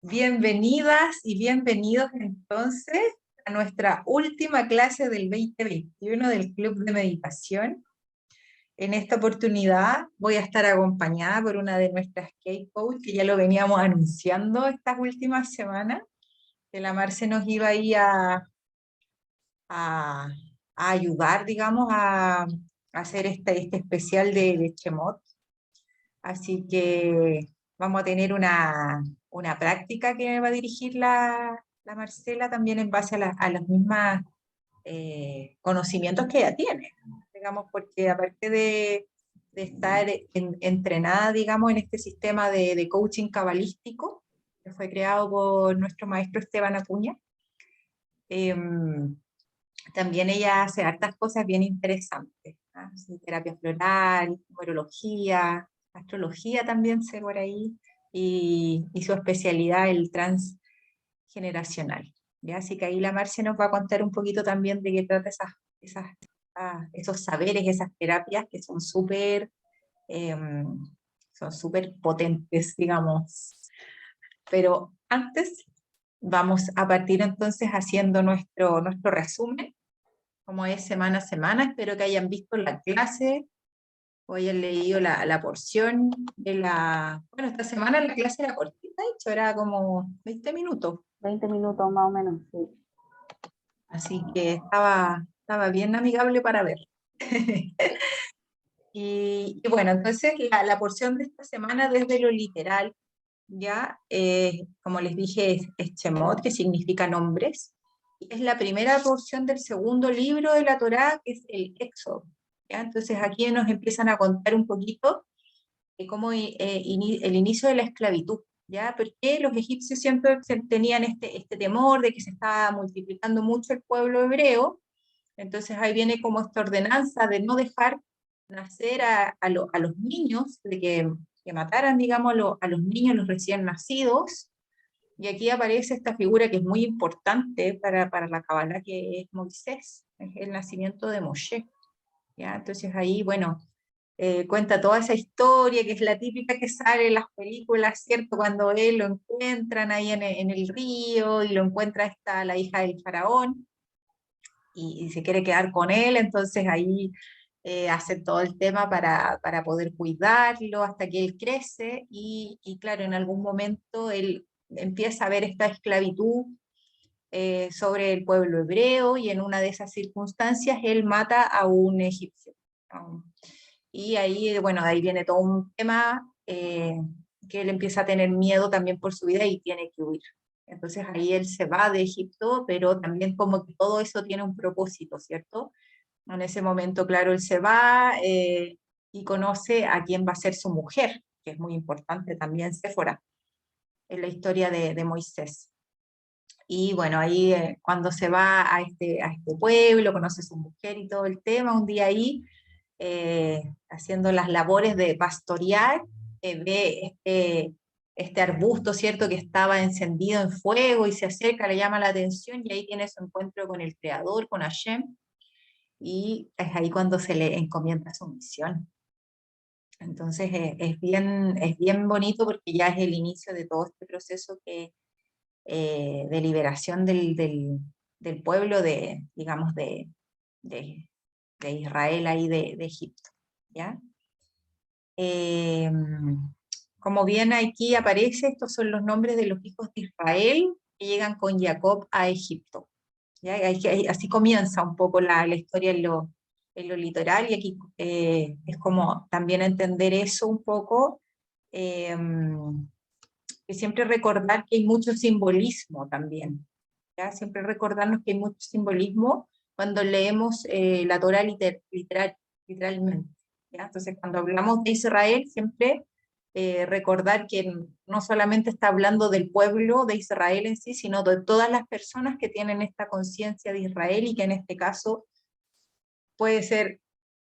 Bienvenidas y bienvenidos entonces a nuestra última clase del 2021 del Club de Meditación. En esta oportunidad voy a estar acompañada por una de nuestras K-Coach, que ya lo veníamos anunciando estas últimas semanas, que la Marce nos iba ahí a, a ayudar, digamos, a hacer este especial de Chemot. Así que vamos a tener una práctica que va a dirigir la Marcela también en base a los mismos conocimientos que ella tiene, digamos, porque aparte de estar entrenada, digamos, en este sistema de coaching cabalístico que fue creado por nuestro maestro Esteban Acuña, también ella hace hartas cosas bien interesantes, ¿ah? Sí, terapia floral, numerología, astrología también sé por ahí, y su especialidad el transgeneracional. ¿Ya? Así que ahí la Marcia nos va a contar un poquito también de qué trata esos saberes, esas terapias que son súper potentes, digamos. Pero antes vamos a partir entonces haciendo nuestro resumen como es semana a semana. Espero que hayan visto la clase o hayan leído la porción de la... Bueno, esta semana la clase era cortita, de hecho, era como 20 minutos. 20 minutos más o menos, sí. Así que estaba bien amigable para ver. Y bueno, entonces la porción de esta semana desde lo literal, ya, como les dije, es Shemot, que significa nombres. Es la primera porción del segundo libro de la Torá, que es el Éxodo. ¿Ya? Entonces aquí nos empiezan a contar un poquito de cómo el inicio de la esclavitud. ¿Ya? Porque los egipcios siempre tenían este temor de que se estaba multiplicando mucho el pueblo hebreo. Entonces ahí viene como esta ordenanza de no dejar nacer a los niños, de que mataran, digamos, a los niños, los recién nacidos. Y aquí aparece esta figura que es muy importante para la Kabbalah, que es Moisés, es el nacimiento de Moshe. ¿Ya? Entonces ahí, bueno, cuenta toda esa historia, que es la típica que sale en las películas, ¿cierto? Cuando él lo encuentran ahí en el río y lo encuentra la hija del faraón y se quiere quedar con él, entonces ahí hace todo el tema para poder cuidarlo hasta que él crece y claro, en algún momento él empieza a ver esta esclavitud sobre el pueblo hebreo y en una de esas circunstancias él mata a un egipcio. Y ahí, bueno, de ahí viene todo un tema que él empieza a tener miedo también por su vida y tiene que huir. Entonces ahí él se va de Egipto, pero también como que todo eso tiene un propósito, ¿cierto? En ese momento, claro, él se va y conoce a quién va a ser su mujer, que es muy importante también, Séfora, en la historia de Moisés. Y bueno, ahí cuando se va a este pueblo, conoce a su mujer y todo el tema, un día ahí, haciendo las labores de pastorear, ve este arbusto, ¿cierto?, que estaba encendido en fuego y se acerca, le llama la atención y ahí tiene su encuentro con el Creador, con Hashem, y es ahí cuando se le encomienda su misión. Entonces es bien bonito porque ya es el inicio de todo este proceso de liberación del pueblo digamos, de Israel ahí de Egipto. ¿Ya? Eh, Como bien aquí aparece, estos son los nombres de los hijos de Israel que llegan con Jacob a Egipto. ¿Ya? Así comienza un poco la historia en lo litoral, y aquí es como también entender eso un poco, eh, y siempre recordar que hay mucho simbolismo también, ¿ya? Siempre recordarnos que hay mucho simbolismo cuando leemos la Torah literalmente, ¿ya? Entonces, cuando hablamos de Israel, siempre recordar que no solamente está hablando del pueblo de Israel en sí, sino de todas las personas que tienen esta conciencia de Israel y que en este caso puede ser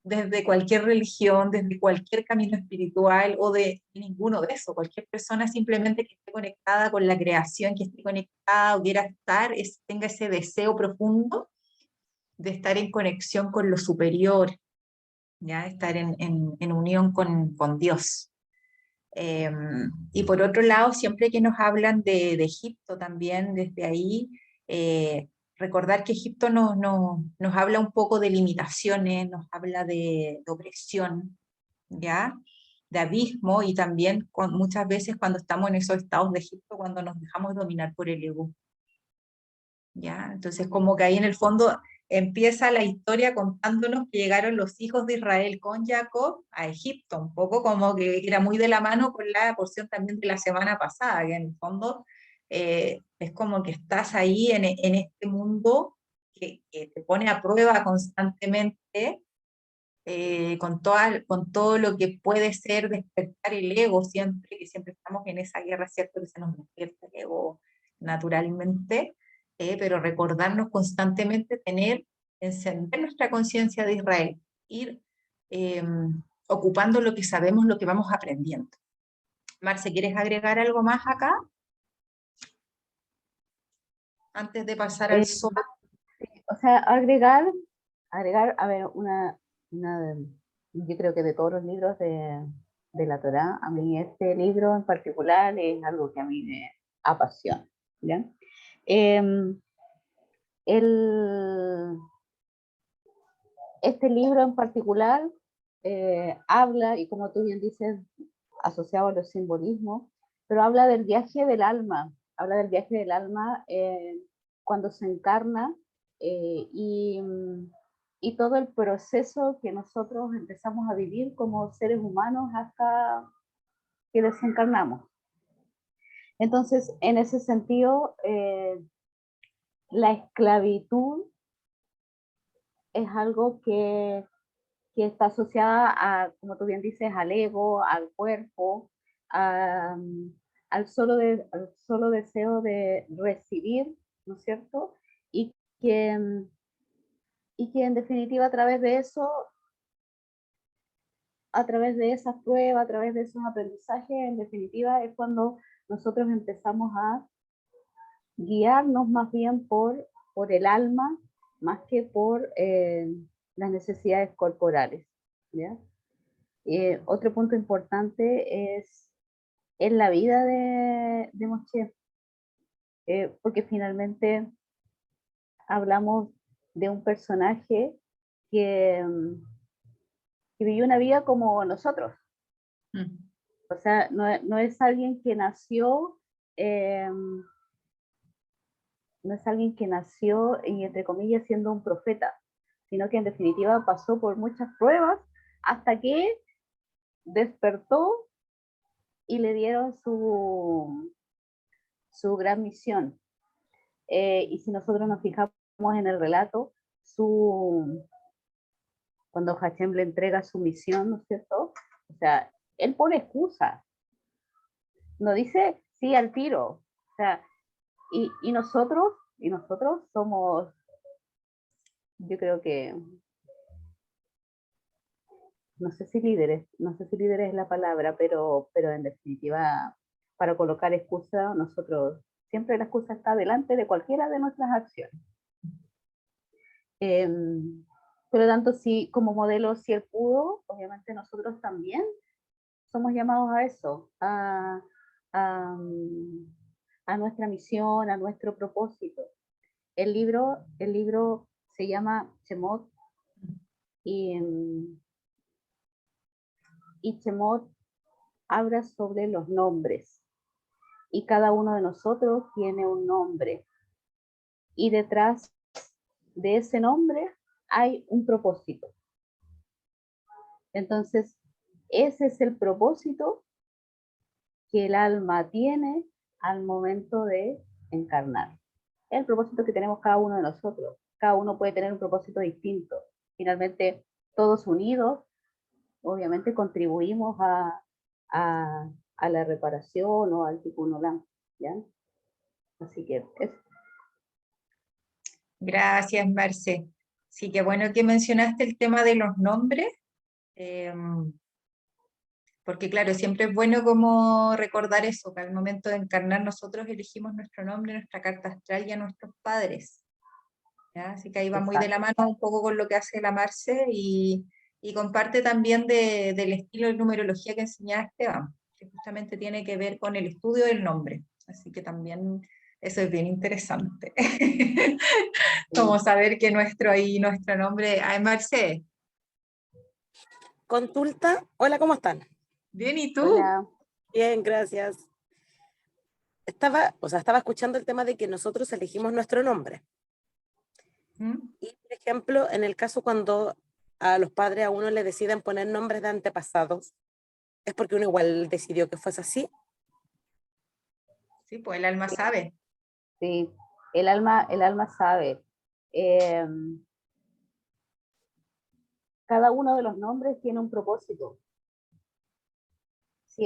desde cualquier religión, desde cualquier camino espiritual o de ninguno de eso. Cualquier persona simplemente que esté conectada con la creación, que esté conectada o quiera estar, tenga ese deseo profundo de estar en conexión con lo superior, ¿ya? Estar en unión con Dios. Y por otro lado, siempre que nos hablan de Egipto también, desde ahí, recordar que Egipto nos habla un poco de limitaciones, nos habla de opresión, ¿ya? De abismo, y también muchas veces cuando estamos en esos estados de Egipto, cuando nos dejamos dominar por el ego, ¿ya? Entonces, como que ahí en el fondo empieza la historia contándonos que llegaron los hijos de Israel con Jacob a Egipto, un poco como que era muy de la mano con la porción también de la semana pasada, que en el fondo es como que estás ahí en este mundo que te pone a prueba constantemente, con todo lo que puede ser despertar el ego siempre, que siempre estamos en esa guerra, ¿cierto? Que se nos despierta el ego naturalmente, pero recordarnos constantemente encender nuestra conciencia de Israel, ir eh, ocupando lo que sabemos, lo que vamos aprendiendo. Marce, ¿quieres agregar algo más acá? Antes de pasar al Eh, sol. o sea, agregar, a ver, yo creo que de todos los libros de la Torá, a mí este libro en particular es algo que a mí me apasiona, ¿ya? Em, el, este libro en particular habla, y como tú bien dices, asociado a los simbolismos, pero habla del viaje del alma cuando se encarna eh, y, y todo el proceso que nosotros empezamos a vivir como seres humanos hasta que desencarnamos. Entonces, en ese sentido, la esclavitud es algo que está asociada a, como tú bien dices, al ego, al cuerpo, a, al solo deseo de recibir, ¿no es cierto? Y que, y que en definitiva a través de eso, a través de esas pruebas, a través de esos aprendizajes, en definitiva es cuando nosotros empezamos a guiarnos más bien por el alma, más que por las necesidades corporales. ¿Ya? Otro punto importante es la vida de Moshe, porque finalmente hablamos de un personaje que, que vivió una vida como nosotros. Mm. O sea, no es alguien que nació, eh, no es alguien que nació, y entre comillas, siendo un profeta, sino que en definitiva pasó por muchas pruebas hasta que despertó y le dieron su gran misión. Y si nosotros nos fijamos en el relato, cuando Hashem le entrega su misión, ¿no es cierto? O sea, él pone excusas, no dice sí al tiro. O sea, y nosotros somos, yo creo que, no sé si líderes es la palabra, pero en definitiva, para colocar excusa, nosotros, siempre la excusa está delante de cualquiera de nuestras acciones. Eh, por lo tanto, si como modelo, si él pudo, obviamente nosotros también somos llamados a eso, a, a nuestra misión, a nuestro propósito. El libro se llama Shemot y, y Shemot habla sobre los nombres y cada uno de nosotros tiene un nombre y detrás de ese nombre hay un propósito. Entonces, ese es el propósito que el alma tiene al momento de encarnar. El propósito que tenemos cada uno de nosotros. Cada uno puede tener un propósito distinto. Finalmente, todos unidos, obviamente contribuimos a la reparación o al Tikkun Olam, ¿ya? Así que es. Gracias, Marce. Sí, qué bueno que mencionaste el tema de los nombres, eh, porque claro, siempre es bueno como recordar eso, que al momento de encarnar nosotros elegimos nuestro nombre, nuestra carta astral y a nuestros padres, ¿ya? Así que ahí va muy de la Exacto. mano un poco con lo que hace la Marce y comparte también del estilo de numerología que enseñaba Esteban. que justamente tiene que ver con el estudio del nombre. Así que también eso es bien interesante. Como saber que nuestro nombre, ay, Marce, Consulta, hola, ¿cómo están? bien, ¿y tú? Hola. Bien, gracias. Estaba escuchando el tema de que nosotros elegimos nuestro nombre. ¿Mm? Y, por ejemplo, en el caso cuando a los padres a uno le deciden poner nombres de antepasados, ¿es porque uno igual decidió que fuese así? Sí, pues el alma sabe. Sí, el alma sabe. Eh, Cada uno de los nombres tiene un propósito. Si,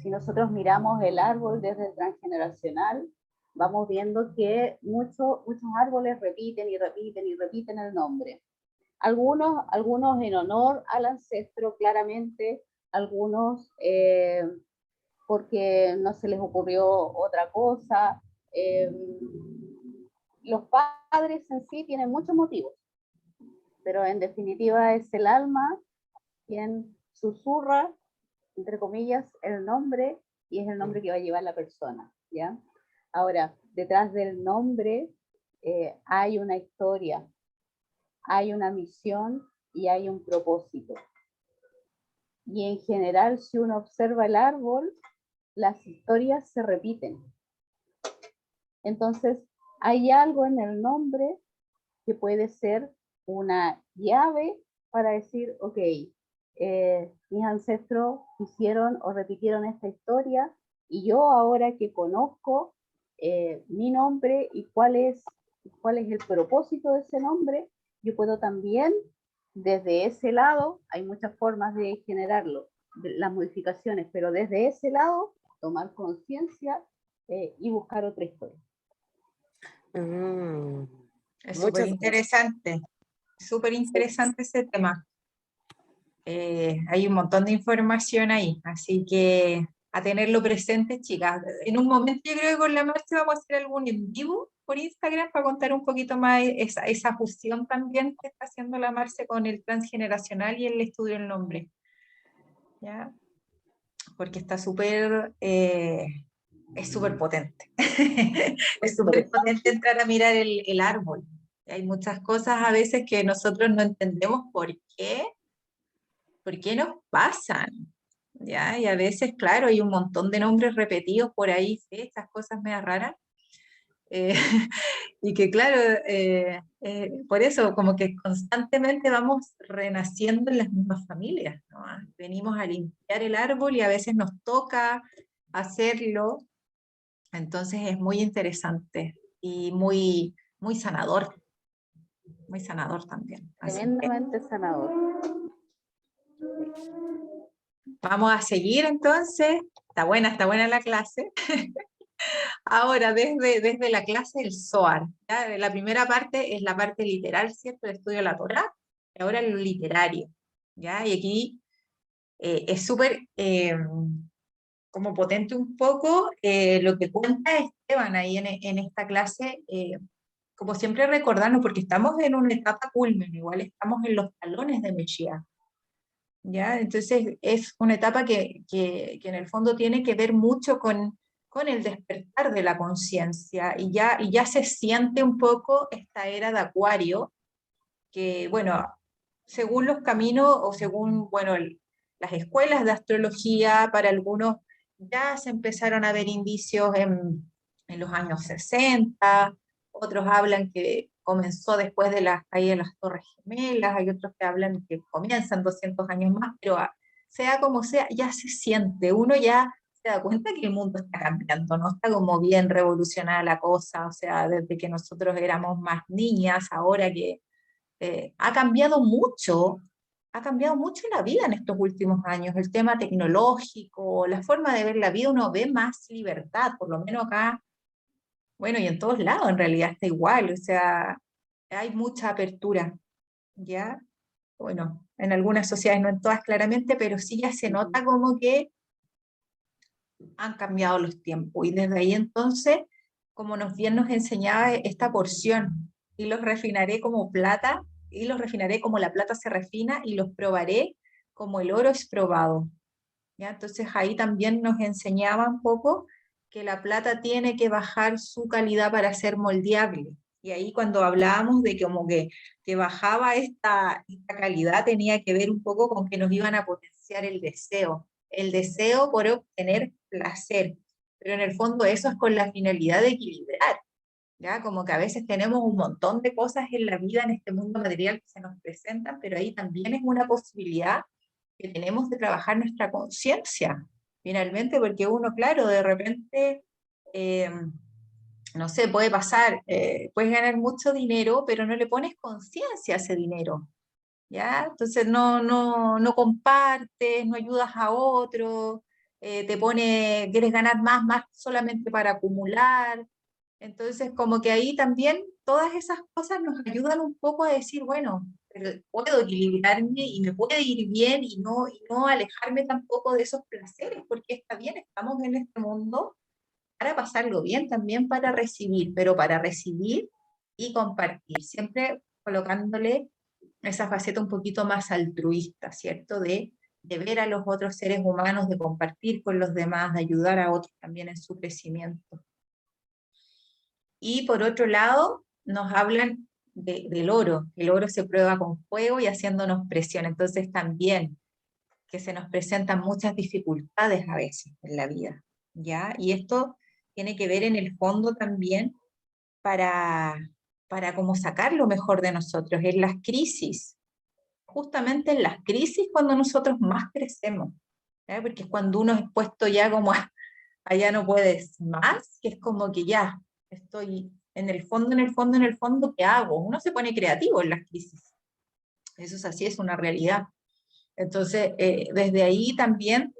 si nosotros miramos el árbol desde el transgeneracional, vamos viendo que muchos árboles repiten y repiten y repiten el nombre. Algunos en honor al ancestro, claramente, algunos porque no se les ocurrió otra cosa. Los padres en sí tienen muchos motivos, pero en definitiva es el alma quien susurra, entre comillas, el nombre, y es el nombre que va a llevar la persona, ¿ya? Ahora, detrás del nombre hay una historia, hay una misión y hay un propósito. Y en general, si uno observa el árbol, las historias se repiten. Entonces, hay algo en el nombre que puede ser una llave para decir, ok, mis ancestros hicieron o repitieron esta historia y yo ahora que conozco mi nombre y cuál es el propósito de ese nombre, yo puedo también, desde ese lado, hay muchas formas de generarlo, las modificaciones, pero desde ese lado, tomar conciencia y buscar otra historia. Es Muchas súper interesante ese tema. Hay un montón de información ahí, así que a tenerlo presente, chicas. En un momento yo creo que con la Marce vamos a hacer algún en vivo por Instagram para contar un poquito más esa fusión también que está haciendo la Marce con el transgeneracional y el estudio del nombre. ¿Ya? Porque está es súper potente. Es súper potente entrar a mirar el árbol. Hay muchas cosas a veces que nosotros no entendemos por qué nos pasan. ¿Ya? Y a veces, claro, hay un montón de nombres repetidos por ahí, ¿sí? Estas cosas medio raras. Y que, claro, por eso, como que constantemente vamos renaciendo en las mismas familias, ¿no? Venimos a limpiar el árbol y a veces nos toca hacerlo. Entonces es muy interesante y muy sanador también. Así que Tremendamente sanador. vamos a seguir entonces. Está buena la clase. Ahora, desde la clase del Zohar, ¿ya? La primera parte es la parte literal, ¿cierto? El estudio de la Torá, y ahora lo literario, ¿ya? Y aquí es súper como potente un poco lo que cuenta Esteban ahí en esta clase, como siempre recordarnos, porque estamos en una etapa culmen, igual estamos en los talones de Mesías, ¿ya? Entonces es una etapa que en el fondo tiene que ver mucho con el despertar de la conciencia y ya se siente un poco esta era de Acuario, que bueno, según los caminos o según, bueno, las escuelas de astrología, para algunos ya se empezaron a ver indicios en los años 60, otros hablan que comenzó después de la caída de las Torres Gemelas, hay otros que hablan que comienzan 200 años más, pero sea como sea, ya se siente, uno ya se da cuenta que el mundo está cambiando, no está como bien revolucionada la cosa, o sea, desde que nosotros éramos más niñas, ahora que ha cambiado mucho la vida en estos últimos años, el tema tecnológico, la forma de ver la vida, uno ve más libertad, por lo menos acá, bueno, y en todos lados en realidad está igual, o sea, hay mucha apertura, ¿ya? Bueno, en algunas sociedades, no en todas claramente, pero sí ya se nota como que han cambiado los tiempos, y desde ahí entonces, como bien nos enseñaba esta porción, y los refinaré como plata, y los refinaré como la plata se refina, y los probaré como el oro es probado. ¿ya? Entonces ahí también nos enseñaba un poco que la plata tiene que bajar su calidad para ser moldeable. Y ahí cuando hablábamos de que como que bajaba esta calidad, tenía que ver un poco con que nos iban a potenciar el deseo por obtener placer. Pero en el fondo eso es con la finalidad de equilibrar, ¿ya? Como que a veces tenemos un montón de cosas en la vida, en este mundo material que se nos presentan, pero ahí también es una posibilidad que tenemos de trabajar nuestra conciencia, finalmente, porque uno, claro, de repente, no sé, puede pasar, puedes ganar mucho dinero, pero no le pones conciencia a ese dinero, ¿ya? Entonces no compartes, no ayudas a otro, quieres ganar más solamente para acumular. Entonces, como que ahí también todas esas cosas nos ayudan un poco a decir, bueno, pero puedo equilibrarme y me puede ir bien y no alejarme tampoco de esos placeres, porque está bien, estamos en este mundo para pasarlo bien, también para recibir, pero para recibir y compartir, siempre colocándole esa faceta un poquito más altruista, ¿cierto? De ver a los otros seres humanos, de compartir con los demás, de ayudar a otros también en su crecimiento. Y por otro lado, nos hablan del oro. El oro se prueba con fuego y haciéndonos presión. Entonces también que se nos presentan muchas dificultades a veces en la vida, ¿ya? Y esto tiene que ver en el fondo también para, para cómo sacar lo mejor de nosotros, en las crisis. Justamente en las crisis cuando nosotros más crecemos, ¿ya? Porque es cuando uno es puesto ya como allá no puedes más, que es como que ya estoy en el fondo, ¿qué hago? Uno se pone creativo en las crisis. Eso es así, es una realidad. Entonces, desde ahí también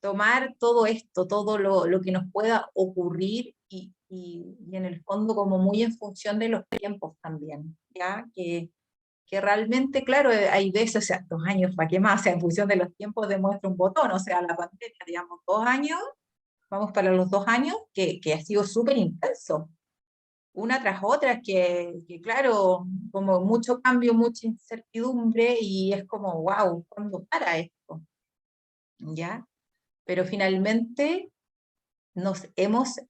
tomar todo esto, todo lo que nos pueda ocurrir y en el fondo como muy en función de los tiempos también, ¿ya? Que realmente, claro, hay veces, o sea, 2 años, ¿para qué más? O sea, en función de los tiempos demuestra un botón, o sea, la pandemia, digamos, 2 años, vamos para los 2 años, que ha sido súper intenso, una tras otra, que claro, como mucho cambio, mucha incertidumbre, y es como, wow, ¿cuándo para esto? ¿Ya? Pero finalmente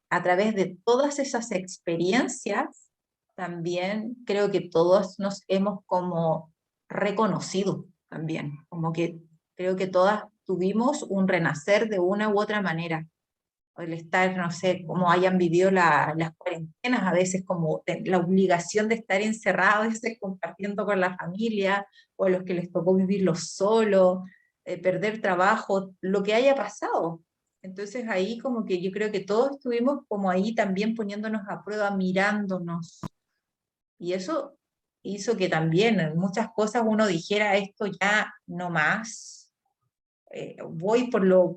a través de todas esas experiencias, también creo que todos nos hemos como reconocido también, como que creo que todas tuvimos un renacer de una u otra manera. El estar, no sé, cómo hayan vivido las cuarentenas, a veces como la obligación de estar encerrados, a veces compartiendo con la familia, o a los que les tocó vivirlo solo, perder trabajo, lo que haya pasado. Entonces ahí como que yo creo que todos estuvimos como ahí también poniéndonos a prueba, mirándonos. Y eso hizo que también en muchas cosas uno dijera esto ya no más, voy por lo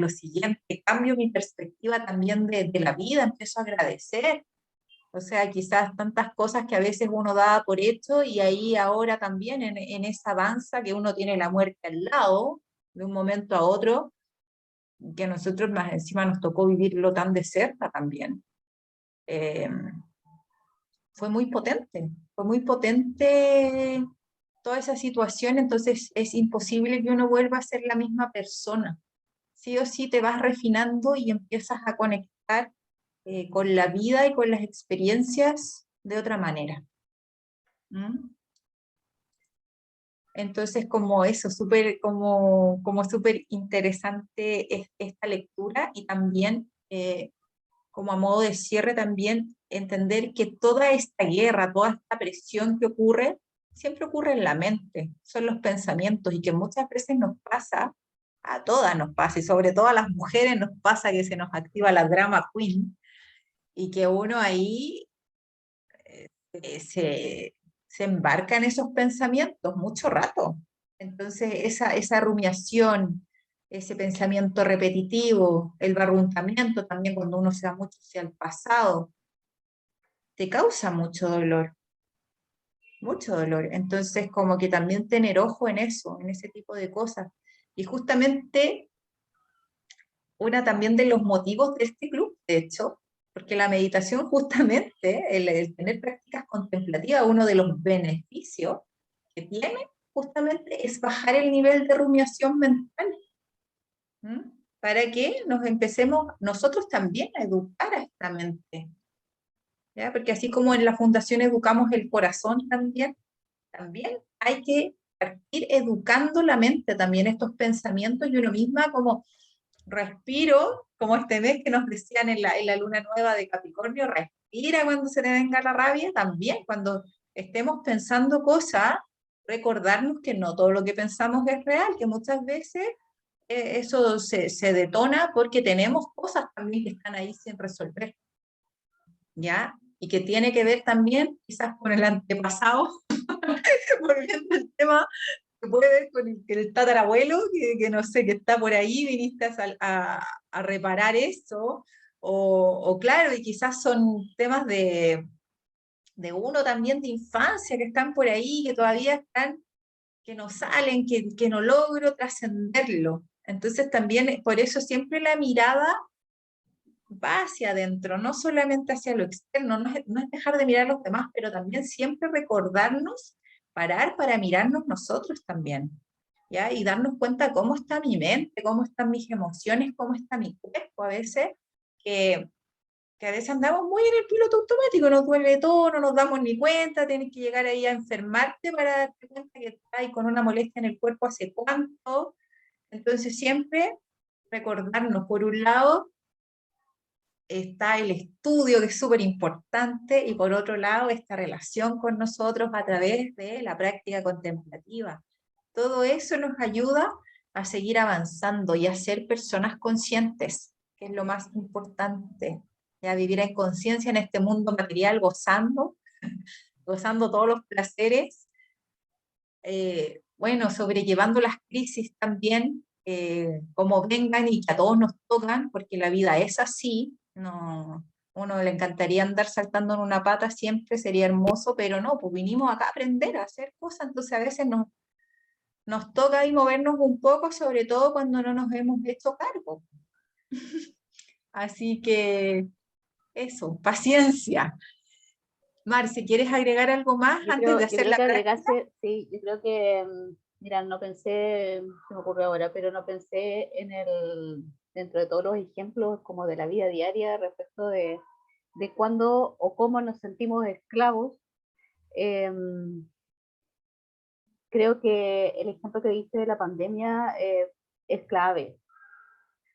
siguiente, cambio mi perspectiva también de la vida, empiezo a agradecer. O sea, quizás tantas cosas que a veces uno da por hecho y ahí ahora también en esa danza que uno tiene la muerte al lado, de un momento a otro, que a nosotros más encima nos tocó vivirlo tan de cerca también. Eh, fue muy potente toda esa situación, entonces es imposible que uno vuelva a ser la misma persona. Sí o sí te vas refinando y empiezas a conectar con la vida y con las experiencias de otra manera. ¿Mm? Entonces, como eso, como súper interesante es esta lectura y también, como a modo de cierre, también entender que toda esta guerra, toda esta presión que ocurre, siempre ocurre en la mente, son los pensamientos y que muchas veces nos pasa, a todas nos pasa, y sobre todo a las mujeres nos pasa que se nos activa la drama queen y que uno ahí se embarca en esos pensamientos mucho rato. Entonces, esa rumiación, ese pensamiento repetitivo, el barruntamiento también cuando uno se va mucho hacia el pasado, te causa mucho dolor, mucho dolor. Entonces, como que también tener ojo en eso, en ese tipo de cosas. Y justamente una también de los motivos de este club, de hecho, porque la meditación justamente, el tener prácticas contemplativas, uno de los beneficios que tiene justamente es bajar el nivel de rumiación mental. Para que nos empecemos nosotros también a educar a esta mente. ¿Ya? Porque así como en la Fundación educamos el corazón también hay que partir educando la mente, también estos pensamientos, y uno misma como respiro, como este mes que nos decían en la luna nueva de Capricornio, respira cuando se te venga la rabia, también cuando estemos pensando cosas, recordarnos que no todo lo que pensamos es real, que muchas veces eso se detona porque tenemos cosas también que están ahí sin resolver, ¿ya? Y que tiene que ver también quizás con el antepasado, volviendo al tema, que puede ver con el tatarabuelo, que no sé, que está por ahí, viniste a reparar eso, o claro, y quizás son temas de uno también de infancia, que están por ahí, que todavía están, que no salen, que no logro trascenderlo. Entonces también, por eso siempre la mirada va hacia adentro, no solamente hacia lo externo, no es dejar de mirar a los demás, pero también siempre recordarnos, parar para mirarnos nosotros también, ¿ya? Y darnos cuenta cómo está mi mente, cómo están mis emociones, cómo está mi cuerpo a veces, que, que a veces andamos muy en el piloto automático, nos duele todo, no nos damos ni cuenta, tienes que llegar ahí a enfermarte para darte cuenta que estás con una molestia en el cuerpo hace cuánto. Entonces siempre recordarnos, por un lado, está el estudio, que es súper importante, y por otro lado, esta relación con nosotros a través de la práctica contemplativa. Todo eso nos ayuda a seguir avanzando y a ser personas conscientes, que es lo más importante, ya vivir en conciencia en este mundo material, gozando todos los placeres, bueno, sobrellevando las crisis también, como vengan y que a todos nos tocan, porque la vida es así, no, uno le encantaría andar saltando en una pata siempre, sería hermoso, pero no, pues vinimos acá a aprender a hacer cosas, entonces a veces nos toca ahí movernos un poco, sobre todo cuando no nos hemos hecho cargo. Así que eso, paciencia. Marce, ¿quieres agregar algo más antes de Yo hacer creo la que práctica? agregarse, sí, yo creo que, mira, no pensé, se me ocurrió ahora, pero no pensé dentro de todos los ejemplos como de la vida diaria respecto de cuándo o cómo nos sentimos esclavos. Creo que el ejemplo que diste de la pandemia es clave.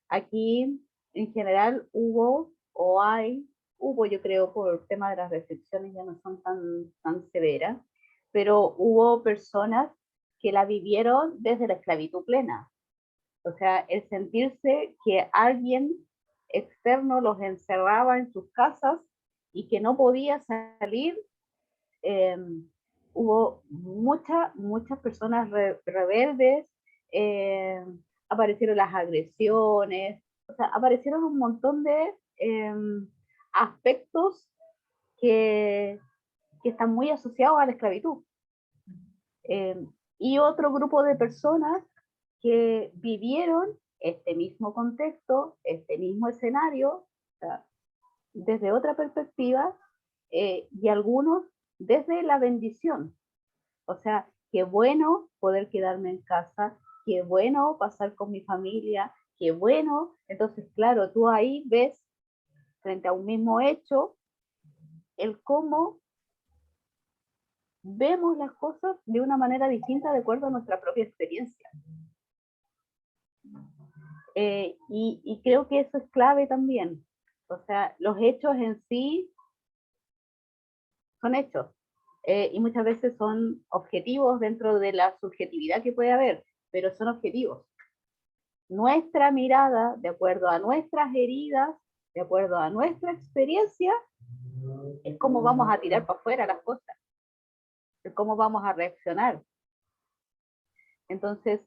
Aquí, en general, hubo, yo creo, por el tema de las restricciones ya no son tan severas, pero hubo personas que la vivieron desde la esclavitud plena. O sea, el sentirse que alguien externo los encerraba en sus casas y que no podía salir, eh, hubo muchas personas rebeldes, eh, aparecieron las agresiones, o sea, aparecieron un montón de aspectos que, que están muy asociados a la esclavitud. Eh, y otro grupo de personas que vivieron este mismo contexto, este mismo escenario, o sea, desde otra perspectiva, y algunos desde la bendición. O sea, qué bueno poder quedarme en casa, qué bueno pasar con mi familia, qué bueno. Entonces, claro, tú ahí ves, frente a un mismo hecho, el cómo vemos las cosas de una manera distinta de acuerdo a nuestra propia experiencia. Y creo que eso es clave también. O sea, los hechos en sí son hechos. Y muchas veces son objetivos dentro de la subjetividad que puede haber, pero son objetivos. Nuestra mirada, de acuerdo a nuestras heridas, de acuerdo a nuestra experiencia, es cómo vamos a tirar para afuera las cosas, es cómo vamos a reaccionar. Entonces,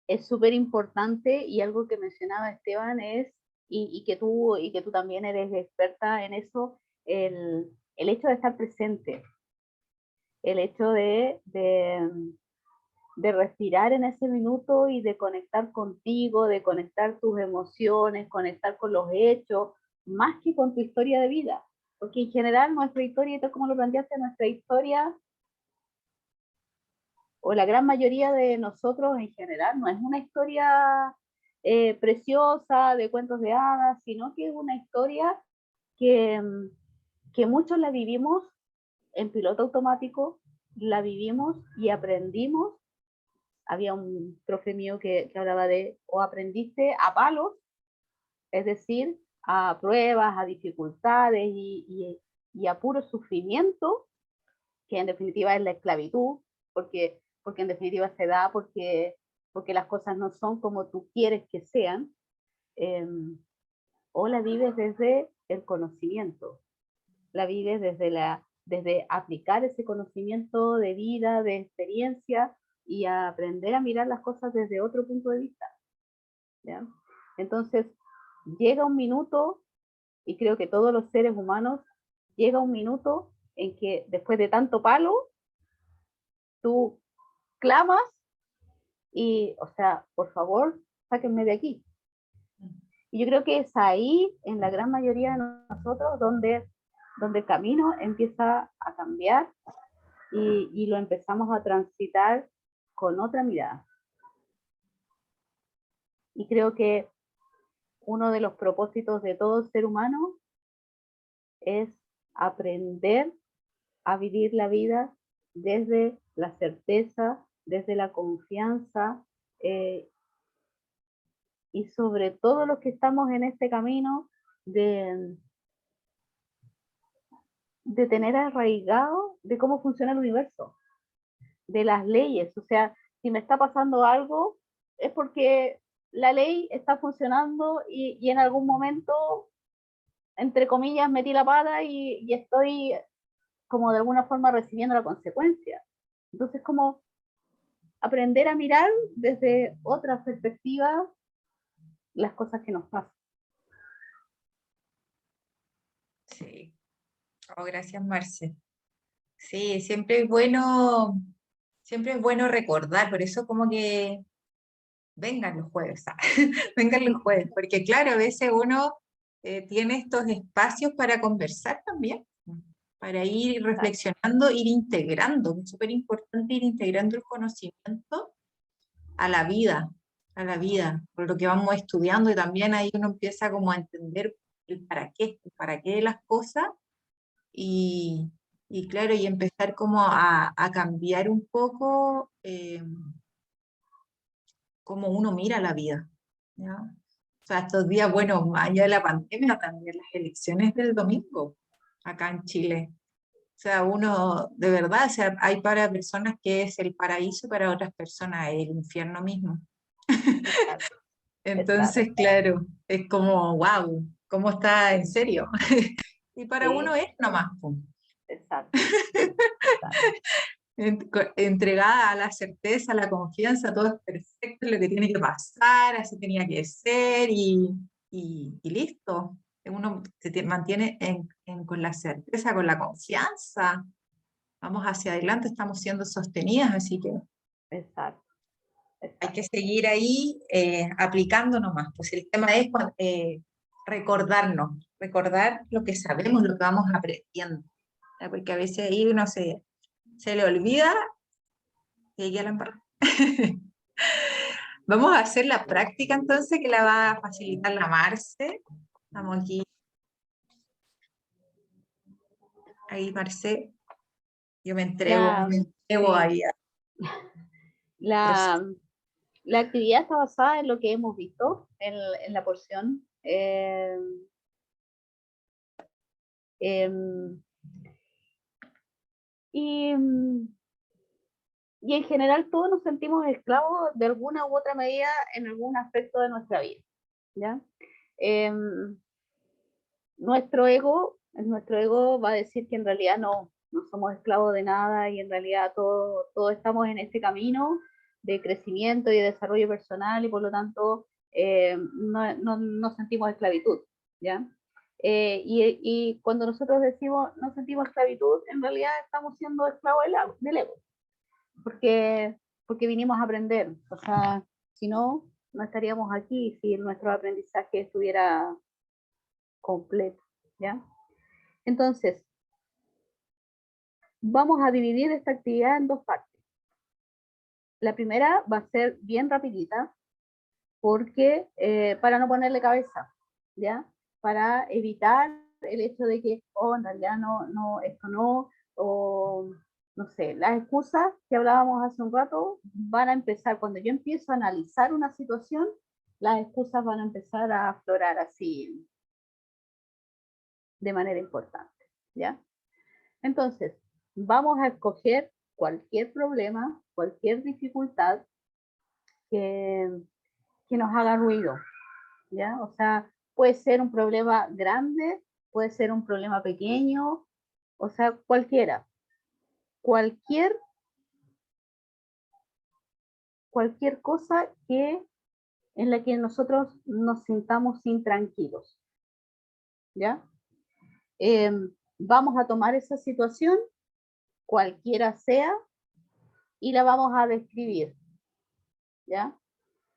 es súper importante, y algo que mencionaba Esteban es, y que tú también eres experta en eso, el hecho de estar presente, el hecho de respirar en ese minuto y de conectar contigo, de conectar tus emociones, conectar con los hechos, más que con tu historia de vida. Porque en general nuestra historia, y tal como lo planteaste, nuestra historia o la gran mayoría de nosotros en general, no es una historia preciosa de cuentos de hadas, sino que es una historia que, que muchos la vivimos en piloto automático, la vivimos y aprendimos. Había un profe mío que hablaba de, o aprendiste a palos, es decir, a pruebas, a dificultades y a puro sufrimiento, que en definitiva es la esclavitud, porque en definitiva se da porque las cosas no son como tú quieres que sean, eh, o la vives desde el conocimiento, la vives desde aplicar ese conocimiento de vida, de experiencia, y a aprender a mirar las cosas desde otro punto de vista, ¿ya? Entonces, llega un minuto, y creo que todos los seres humanos, llega un minuto en que después de tanto palo, tú clamas y, o sea, por favor, sáquenme de aquí. Y yo creo que es ahí, en la gran mayoría de nosotros, donde el camino empieza a cambiar y lo empezamos a transitar con otra mirada. Y creo que uno de los propósitos de todo ser humano es aprender a vivir la vida desde la certeza, desde la confianza, y sobre todo los que estamos en este camino de tener arraigado de cómo funciona el universo, de las leyes. O sea, si me está pasando algo, es porque la ley está funcionando y en algún momento, entre comillas, metí la pata y estoy como de alguna forma recibiendo la consecuencia. Entonces, como aprender a mirar desde otra perspectiva las cosas que nos pasan. Sí. Oh, gracias, Marce. Sí, siempre es bueno recordar, por eso como que vengan los jueves, vengan los jueves, porque claro, a veces uno tiene estos espacios para conversar también, para ir reflexionando, ir integrando, es súper importante ir integrando el conocimiento a la vida, por lo que vamos estudiando y también ahí uno empieza como a entender el para qué de las cosas y, y claro, y empezar como a cambiar un poco cómo uno mira la vida, ¿ya? O sea, estos días, bueno, más allá de la pandemia, también las elecciones del domingo, acá en Chile. O sea, uno, de verdad, o sea, hay para personas que es el paraíso y para otras personas es el infierno mismo. Exacto, Entonces, exacto. claro, es como, wow, ¿cómo está en serio? Y para uno Sí, es nomás, po. exacto, exacto. Entregada a la certeza, a la confianza, todo es perfecto, es lo que tiene que pasar, así tenía que ser y listo. Uno mantiene con la certeza, con la confianza. Vamos hacia adelante, estamos siendo sostenidas, así que Exacto, hay que exacto. seguir ahí aplicando nomás. Pues el tema es recordarnos, recordar lo que sabemos, lo que vamos aprendiendo. ¿Ya? Porque a veces ahí uno se le olvida y ahí queda la embarrada. Vamos a hacer la práctica entonces, que la va a facilitar la Marce. Estamos aquí. Ahí, Marce, yo La, me entrego sí, ahí al proceso. la, la actividad está basada en lo que hemos visto en la porción. Em, y, y en general todos nos sentimos esclavos de alguna u otra medida en algún aspecto de nuestra vida, ¿ya? Em, nuestro ego va a decir que en realidad no somos esclavos de nada y en realidad todos estamos en este camino de crecimiento y de desarrollo personal y por lo tanto no sentimos esclavitud, ¿ya? Y cuando nosotros decimos no sentimos esclavitud, en realidad estamos siendo esclavos del ego, porque, porque vinimos a aprender, o sea, si no, no estaríamos aquí si nuestro aprendizaje estuviera completo, ¿ya? Entonces, vamos a dividir esta actividad en dos partes. La primera va a ser bien rapidita, porque para no ponerle cabeza, ¿ya? Para evitar el hecho de que, oh, en realidad no, esto no, o no sé, las excusas que hablábamos hace un rato van a empezar, cuando yo empiezo a analizar una situación, las excusas van a empezar a aflorar así de manera importante, ¿ya? Entonces, vamos a escoger cualquier problema, cualquier dificultad que, que nos haga ruido, ¿ya? O sea, puede ser un problema grande, puede ser un problema pequeño, o sea, cualquiera. Cualquier, cualquier cosa que en la que nosotros nos sintamos intranquilos, ¿ya? Eh, Vamos a tomar esa situación, cualquiera sea, y la vamos a describir, ¿ya?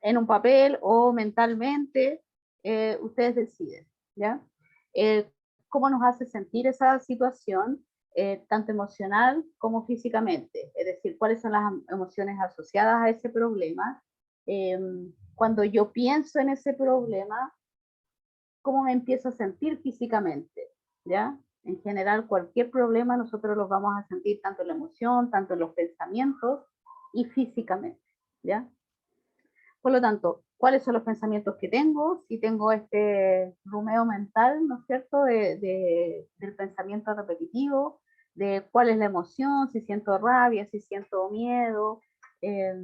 En un papel o mentalmente, ustedes deciden, ¿ya? ¿Cómo nos hace sentir esa situación, tanto emocional como físicamente? Es decir, cuáles son las emociones asociadas a ese problema. Cuando yo pienso en ese problema, ¿cómo me empiezo a sentir físicamente? ¿Ya? En general, cualquier problema nosotros los vamos a sentir tanto en la emoción, tanto en los pensamientos y físicamente, ¿ya? Por lo tanto, ¿cuáles son los pensamientos que tengo? Si tengo este rumeo mental, ¿no es cierto?, del pensamiento repetitivo, de cuál es la emoción, si siento rabia, si siento miedo, eh,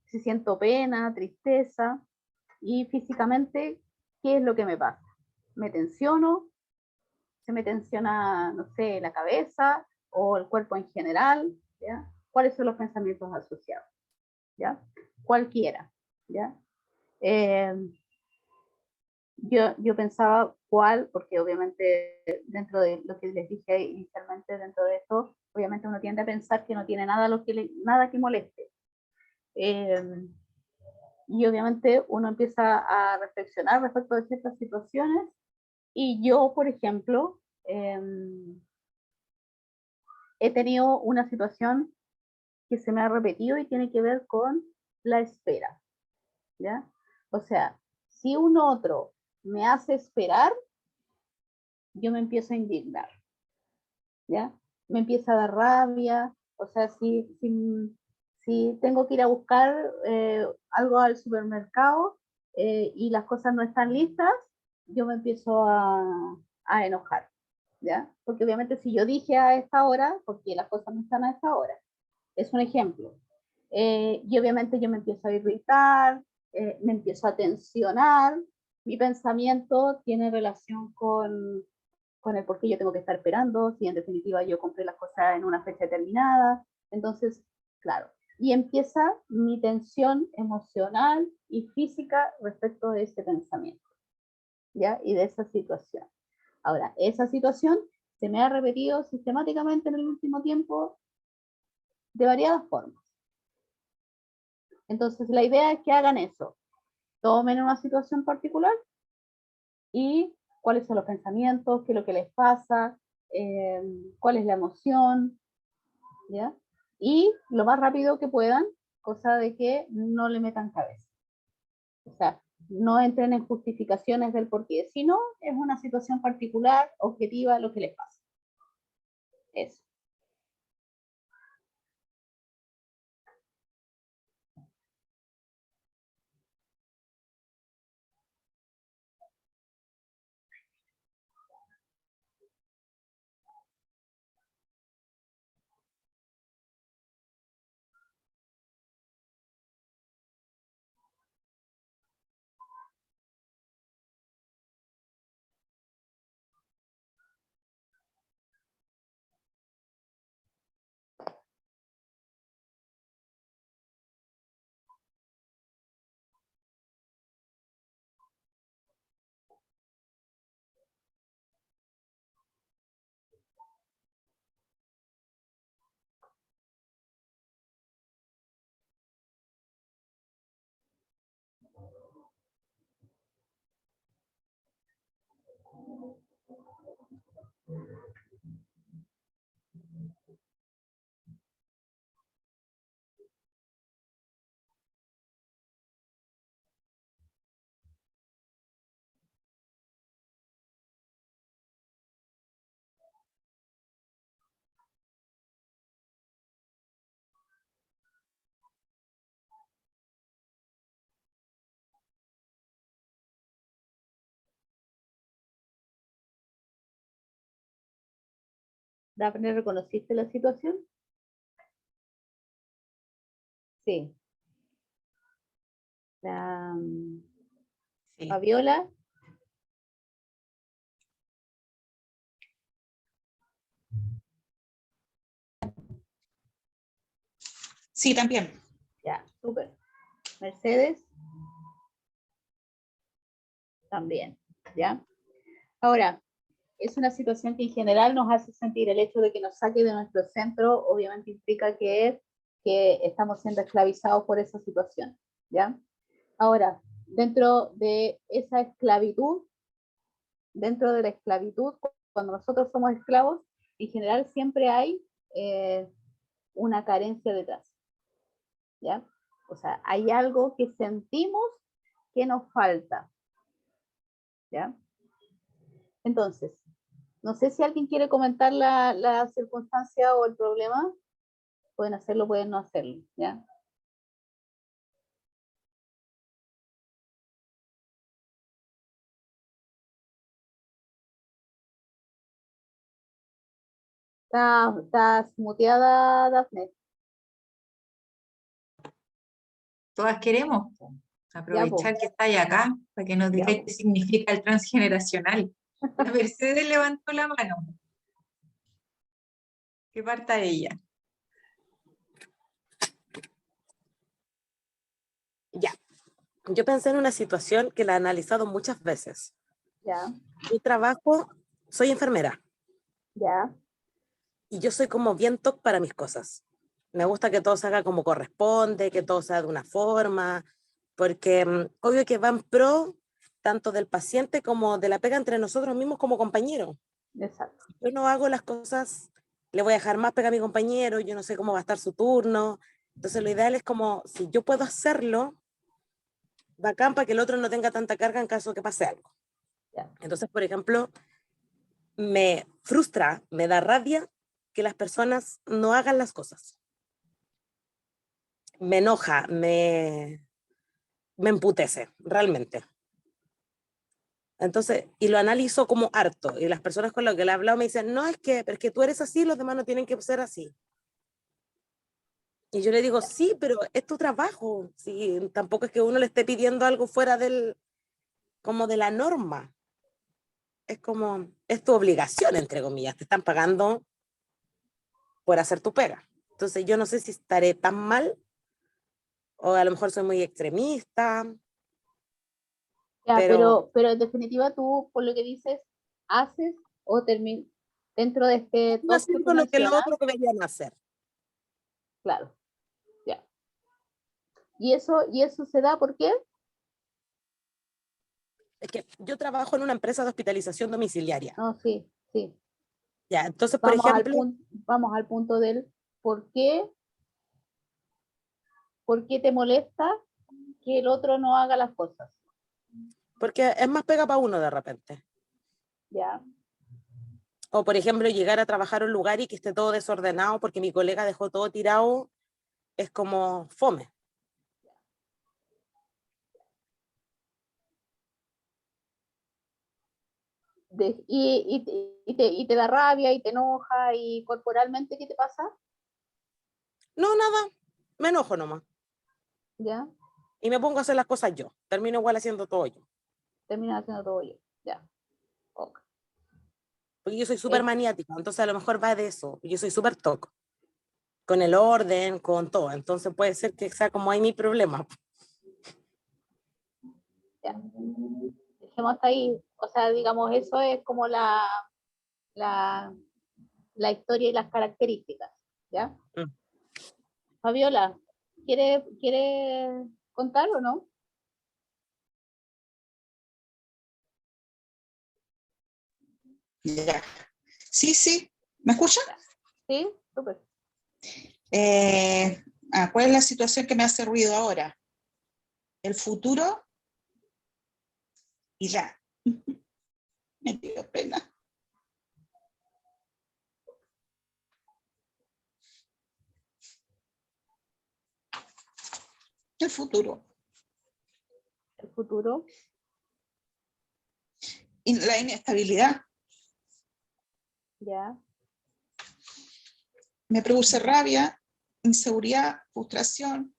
si siento pena, tristeza, y físicamente, ¿qué es lo que me pasa? ¿Me tensiono? ¿Se me tensiona, no sé, la cabeza o el cuerpo en general? ¿Ya? ¿Cuáles son los pensamientos asociados? ¿Ya? Cualquiera, ¿ya? Eh, yo pensaba cuál, porque obviamente dentro de lo que les dije inicialmente, dentro de esto, obviamente uno tiende a pensar que no tiene nada, nada que moleste. Y obviamente uno empieza a reflexionar respecto de ciertas situaciones. Y yo, por ejemplo, he tenido una situación que se me ha repetido y tiene que ver con la espera, ¿ya? O sea, si un otro me hace esperar, yo me empiezo a indignar, ¿ya? Me empieza a dar rabia, o sea, si tengo que ir a buscar algo al supermercado y las cosas no están listas, yo me empiezo a enojar, ¿ya? Porque obviamente si yo dije a esta hora, porque las cosas no están a esta hora, es un ejemplo. Y obviamente yo me empiezo a irritar, me empiezo a tensionar, mi pensamiento tiene relación con el por qué yo tengo que estar esperando, si en definitiva yo compré las cosas en una fecha determinada. Entonces, claro, y empieza mi tensión emocional y física respecto de ese pensamiento, ¿ya? Y de esa situación. Ahora, esa situación se me ha repetido sistemáticamente en el último tiempo de variadas formas. Entonces, la idea es que hagan eso. Tomen una situación particular y cuáles son los pensamientos, qué es lo que les pasa, cuál es la emoción, ¿ya? Y lo más rápido que puedan, cosa de que no le metan cabeza. O sea, no entren en justificaciones del por qué, sino es una situación particular, objetiva, lo que les pasa. Eso. Dafne, ¿reconociste la situación? Sí. Sí. Fabiola. Sí, también. Ya, súper. Mercedes. También, ¿ya? Ahora, es una situación que en general nos hace sentir el hecho de que nos saque de nuestro centro, obviamente implica que estamos siendo esclavizados por esa situación, ¿ya? Ahora, dentro de esa esclavitud, dentro de la esclavitud, cuando nosotros somos esclavos, en general siempre hay una carencia detrás, ¿ya? O sea, hay algo que sentimos que nos falta, ¿ya? Entonces, no sé si alguien quiere comentar la circunstancia o el problema. Pueden hacerlo, pueden no hacerlo, ¿ya? Estás muteada, Dafne. Todas queremos Ya, po. aprovechar que estáis acá para que nos Ya, digáis po. qué significa el transgeneracional. La Mercedes levantó la mano. Que parta ella. Ya, yo pensé en una situación que la he analizado muchas veces. Ya, Mi trabajo, soy enfermera ya, y yo soy como bien toc para mis cosas. Me gusta que todo se haga como corresponde, que todo sea de una forma, porque obvio que va en pro tanto del paciente como de la pega entre nosotros mismos como compañeros. exacto. Yo no hago las cosas, le voy a dejar más pega a mi compañero, yo no sé cómo va a estar su turno. Entonces lo ideal es como, si yo puedo hacerlo, bacán para que el otro no tenga tanta carga en caso de que pase algo. Ya. Entonces, por ejemplo, me frustra, me da rabia que las personas no hagan las cosas. Me enoja, me emputece, realmente. Entonces, y lo analizo como harto, y las personas con las que le he hablado me dicen, no, pero es que tú eres así, los demás no tienen que ser así. Y yo le digo, sí, pero es tu trabajo, sí, tampoco es que uno le esté pidiendo algo fuera como de la norma. Es como, es tu obligación, entre comillas, te están pagando por hacer tu pega. Entonces yo no sé si estaré tan mal o a lo mejor soy muy extremista, Ya, pero pero en definitiva tú, por lo que dices, haces o terminas dentro de este estoy top que tú haciendo lo que los mencionas, otros deberían hacer. claro, ya. Y eso se da ¿por qué? Es que yo trabajo en una empresa de hospitalización domiciliaria. No, sí, sí. Ya, entonces, por ejemplo, Vamos al punto del por qué te molesta que el otro no haga las cosas, porque es más pega para uno de repente. ¿ya? O, por ejemplo, llegar a trabajar a un lugar y que esté todo desordenado porque mi colega dejó todo tirado, es como fome. Y te da rabia y te enoja y corporalmente, ¿qué te pasa? No, nada, me enojo nomás. ¿Ya? Y me pongo a hacer las cosas yo. Termino igual haciendo todo yo. Terminas haciendo todo yo, ¿ya? Ok. Porque yo soy súper Eh, maniática, entonces a lo mejor va de eso. Yo soy súper toc, con el orden, con todo. Entonces puede ser que sea como ahí mi problema. ya. Dejemos hasta ahí, o sea, digamos, eso es como la, la historia y las características, ¿ya? Mm. Fabiola, ¿quiere contar o no? Ya. Sí, sí. ¿Me escuchan? Sí, súper. ¿Cuál es la situación que me hace ruido ahora? El futuro y ya. Me dio pena. El futuro. El futuro, Y la inestabilidad. ¿ya? me produce rabia, inseguridad, frustración.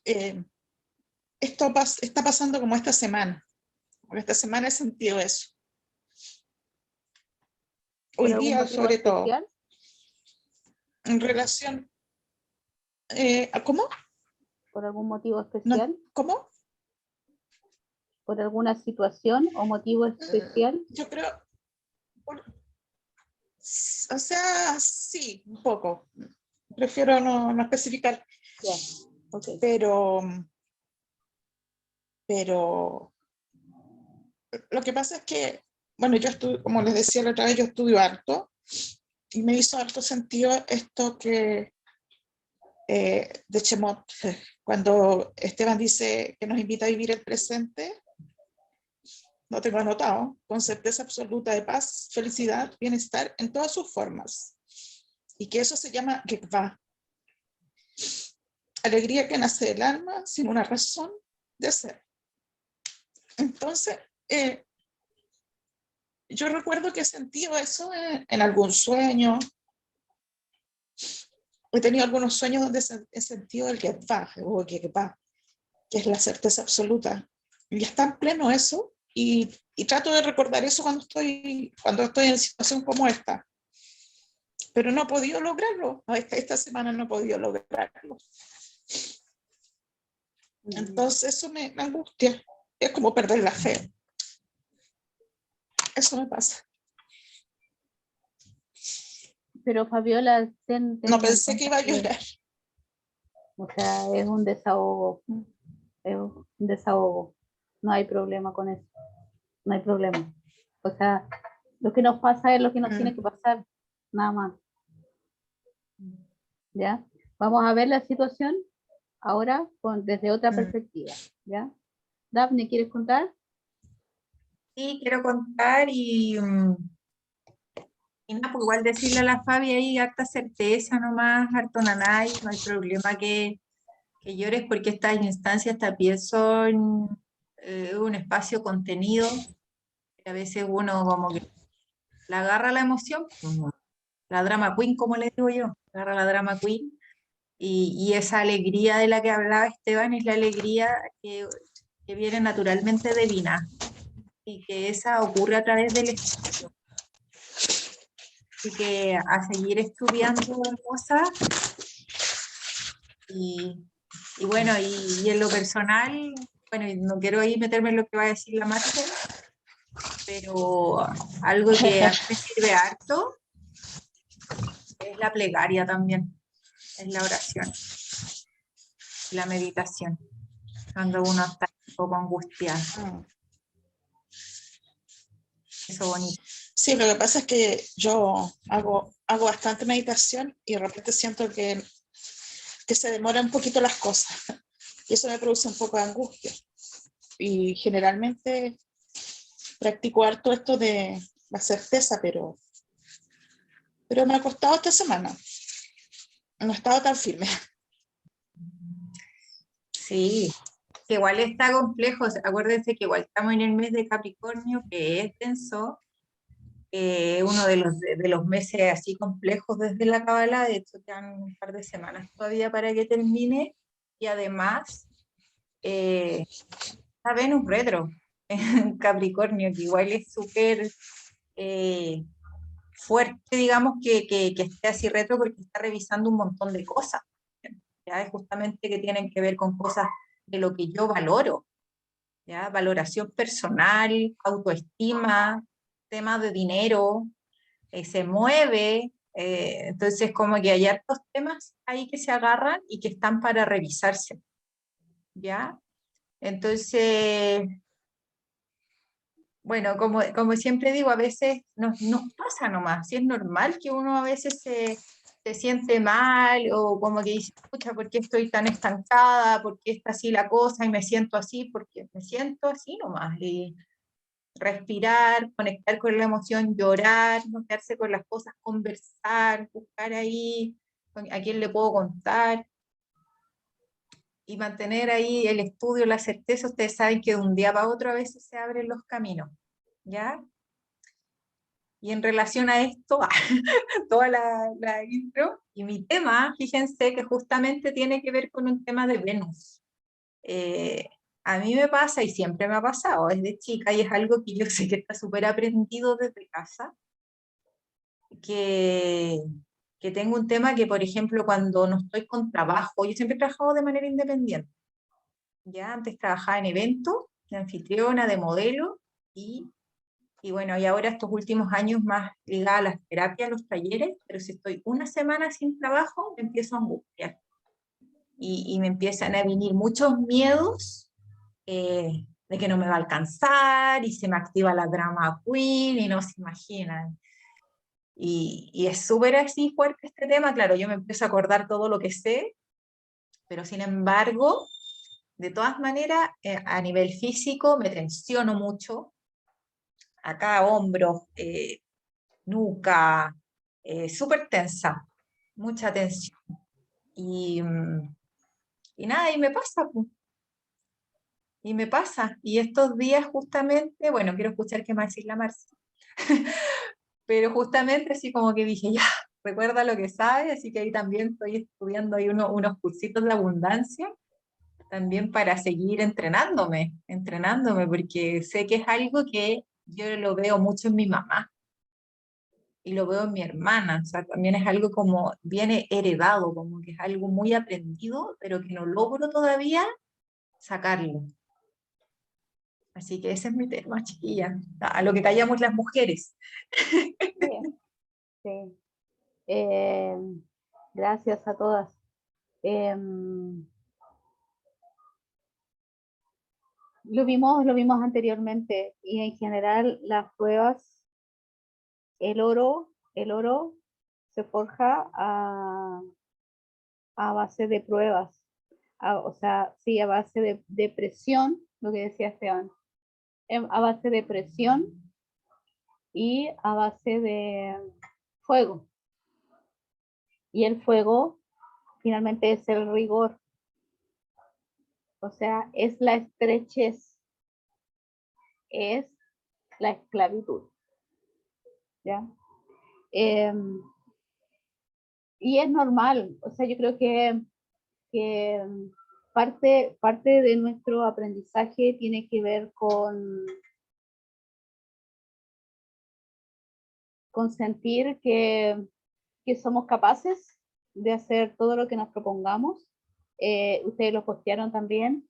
Esto está pasando como esta semana. Porque esta semana he sentido eso. Hoy ¿Por algún día, motivo sobre todo, especial? en relación... ¿Cómo? ¿Por algún motivo No, especial? ¿cómo? ¿Por alguna situación o motivo especial? Yo creo... O sea, sí, un poco. Prefiero no especificar. Ya, ok. Pero lo que pasa es que, bueno, yo estudio, como les decía la otra vez, yo estudio harto y me hizo harto sentido esto que de Chemot, cuando Esteban dice que nos invita a vivir el presente, lo tengo anotado, con certeza absoluta de paz, felicidad, bienestar en todas sus formas. Y que eso se llama Gekva, alegría que nace del alma sin una razón de ser. Entonces, yo recuerdo que he sentido eso en algún sueño. He tenido algunos sueños donde he sentido el Gekva, o Gekva, que es la certeza absoluta. Y está en pleno eso, y trato de recordar eso cuando estoy en situación como esta. Pero no he podido lograrlo. Esta semana no he podido lograrlo. Entonces eso me angustia. Es como perder la fe. Eso me pasa. Pero Fabiola, ten No en pensé que cuenta iba a que, llorar. o sea, es un desahogo, no hay problema con eso, no hay problema. O sea, lo que nos pasa es lo que nos tiene que pasar, nada más, ¿ya? Vamos a ver la situación ahora desde otra perspectiva, ¿ya? Daphne, ¿quieres contar? Sí, quiero contar y nada, pues igual decirle a la Fabi ahí harta certeza nomás, harto nanay, no hay problema que llores porque estas instancias también son un espacio contenido. A veces uno como que la agarra la emoción, la drama queen, como le digo yo, agarra la drama queen. Y esa alegría de la que hablaba Esteban es la alegría que viene naturalmente de Vina y que esa ocurre a través del estudio. Así que a seguir estudiando cosas y, y bueno, y en lo personal, bueno, y no quiero ahí meterme en lo que va a decir la Marcel, pero algo que a mí me sirve harto es la plegaria también, es la oración, la meditación, cuando uno está un poco angustiado, eso bonito. Sí, lo que pasa es que yo hago bastante meditación y de repente siento que se demoran un poquito las cosas. Y eso me produce un poco de angustia. Y generalmente practico harto esto de la certeza, pero me ha costado esta semana. No he estado tan firme. Sí, que igual está complejo, acuérdense que igual estamos en el mes de Capricornio, que es denso, uno de los meses así complejos desde la Cábala, de hecho quedan un par de semanas todavía para que termine, y además está Venus retro en Capricornio, que igual es súper fuerte, digamos, que esté así retro porque está revisando un montón de cosas, ya es justamente que tienen que ver con cosas de lo que yo valoro, ¿ya? Valoración personal, autoestima, temas de dinero, se mueve, entonces como que hay hartos temas ahí que se agarran y que están para revisarse, ¿ya? Entonces, bueno, como siempre digo, a veces nos pasa nomás, si es normal que uno a veces se siente mal o como que dice, escucha, ¿por qué estoy tan estancada? ¿Por qué está así la cosa? Y me siento así, porque me siento así nomás. Y respirar, conectar con la emoción, llorar, no quedarse con las cosas, conversar, buscar ahí a quién le puedo contar y mantener ahí el estudio, la certeza. Ustedes saben que de un día para otro a veces se abren los caminos, ¿ya? Y en relación a esto, toda la intro, y mi tema, fíjense que justamente tiene que ver con un tema de Venus. A mí me pasa, y siempre me ha pasado desde chica, y es algo que yo sé que está súper aprendido desde casa, que, que tengo un tema que, por ejemplo, cuando no estoy con trabajo, yo siempre he trabajado de manera independiente. Ya antes trabajaba en eventos, de anfitriona, de modelo, y bueno, y ahora estos últimos años más ligada a las terapias, a los talleres, pero si estoy una semana sin trabajo, me empiezo a angustiar. Y me empiezan a venir muchos miedos de que no me va a alcanzar, y se me activa la drama queen, y no se imaginan. Y es súper así fuerte este tema, claro, yo me empiezo a acordar todo lo que sé, pero sin embargo, de todas maneras, a nivel físico me tensiono mucho, acá hombros, nuca, súper tensa, mucha tensión. Y, y nada, y me pasa, pu. Y me pasa. Y estos días justamente, bueno, quiero escuchar qué más decir la Marcia, pero justamente así como que dije, ya, recuerda lo que sabes, así que ahí también estoy estudiando ahí unos cursitos de abundancia, también para seguir entrenándome, porque sé que es algo que yo lo veo mucho en mi mamá y lo veo en mi hermana, o sea, también es algo como viene heredado, como que es algo muy aprendido, pero que no logro todavía sacarlo. Así que ese es mi tema, chiquilla, a lo que callamos las mujeres. Sí, sí. Eh, Gracias a todas. Lo vimos anteriormente, y en general las pruebas, el oro se forja a base de pruebas, o sea, sí, a base de presión, lo que decía Esteban, a base de presión y a base de fuego. Y el fuego finalmente es el rigor, o sea, es la estrechez, es la esclavitud, ¿ya? Y es normal, o sea, yo creo que parte de nuestro aprendizaje tiene que ver con sentir que somos capaces de hacer todo lo que nos propongamos. Ustedes lo postearon también,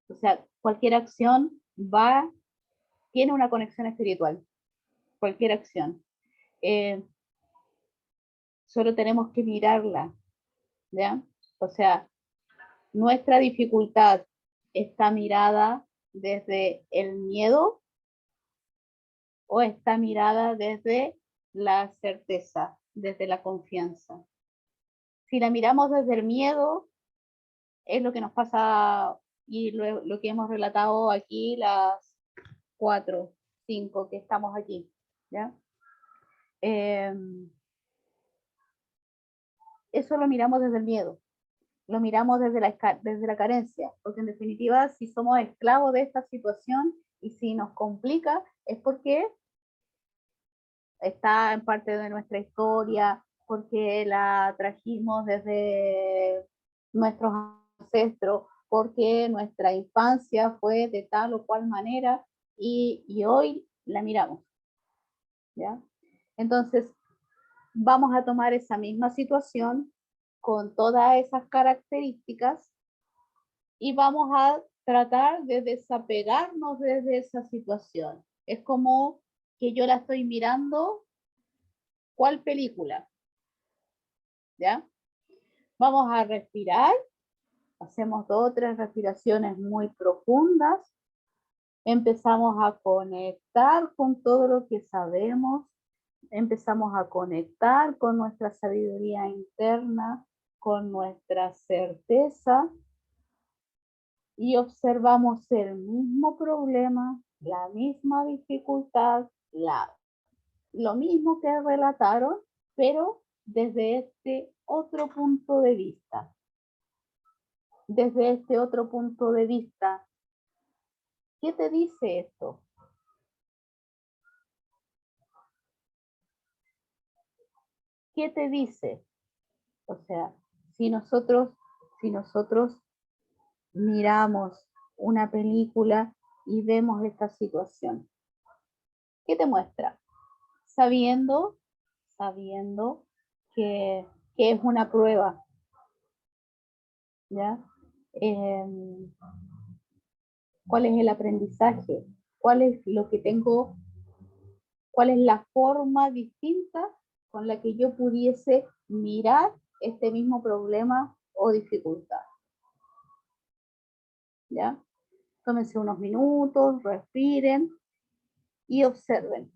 o sea, cualquier acción tiene una conexión espiritual, cualquier acción. Solo tenemos que mirarla, ¿ya? O sea, nuestra dificultad está mirada desde el miedo o está mirada desde la certeza, desde la confianza. Si la miramos desde el miedo, es lo que nos pasa y lo que hemos relatado aquí, las 4, 5 que estamos aquí, ¿ya? Eso lo miramos desde el miedo, lo miramos desde la carencia, porque en definitiva, si somos esclavos de esta situación y si nos complica, es porque está en parte de nuestra historia, porque la trajimos desde nuestros ancestros, porque nuestra infancia fue de tal o cual manera y hoy la miramos, ¿ya? Entonces, vamos a tomar esa misma situación con todas esas características y vamos a tratar de desapegarnos desde esa situación. Es como que yo la estoy mirando, ¿cuál película? ¿Ya? Vamos a respirar, hacemos 2 o 3 respiraciones muy profundas, empezamos a conectar con todo lo que sabemos, empezamos a conectar con nuestra sabiduría interna, con nuestra certeza, y observamos el mismo problema, la misma dificultad, lo mismo que relataron, pero desde este otro punto de vista. Desde este otro punto de vista, ¿qué te dice esto? ¿qué te dice? O sea, si nosotros miramos una película y vemos esta situación, ¿qué te muestra? Sabiendo que, que es una prueba, ¿ya? ¿Cuál es el aprendizaje? ¿Cuál es lo que tengo? ¿Cuál es la forma distinta con la que yo pudiese mirar este mismo problema o dificultad? ¿Ya? Tómense unos minutos, respiren y observen.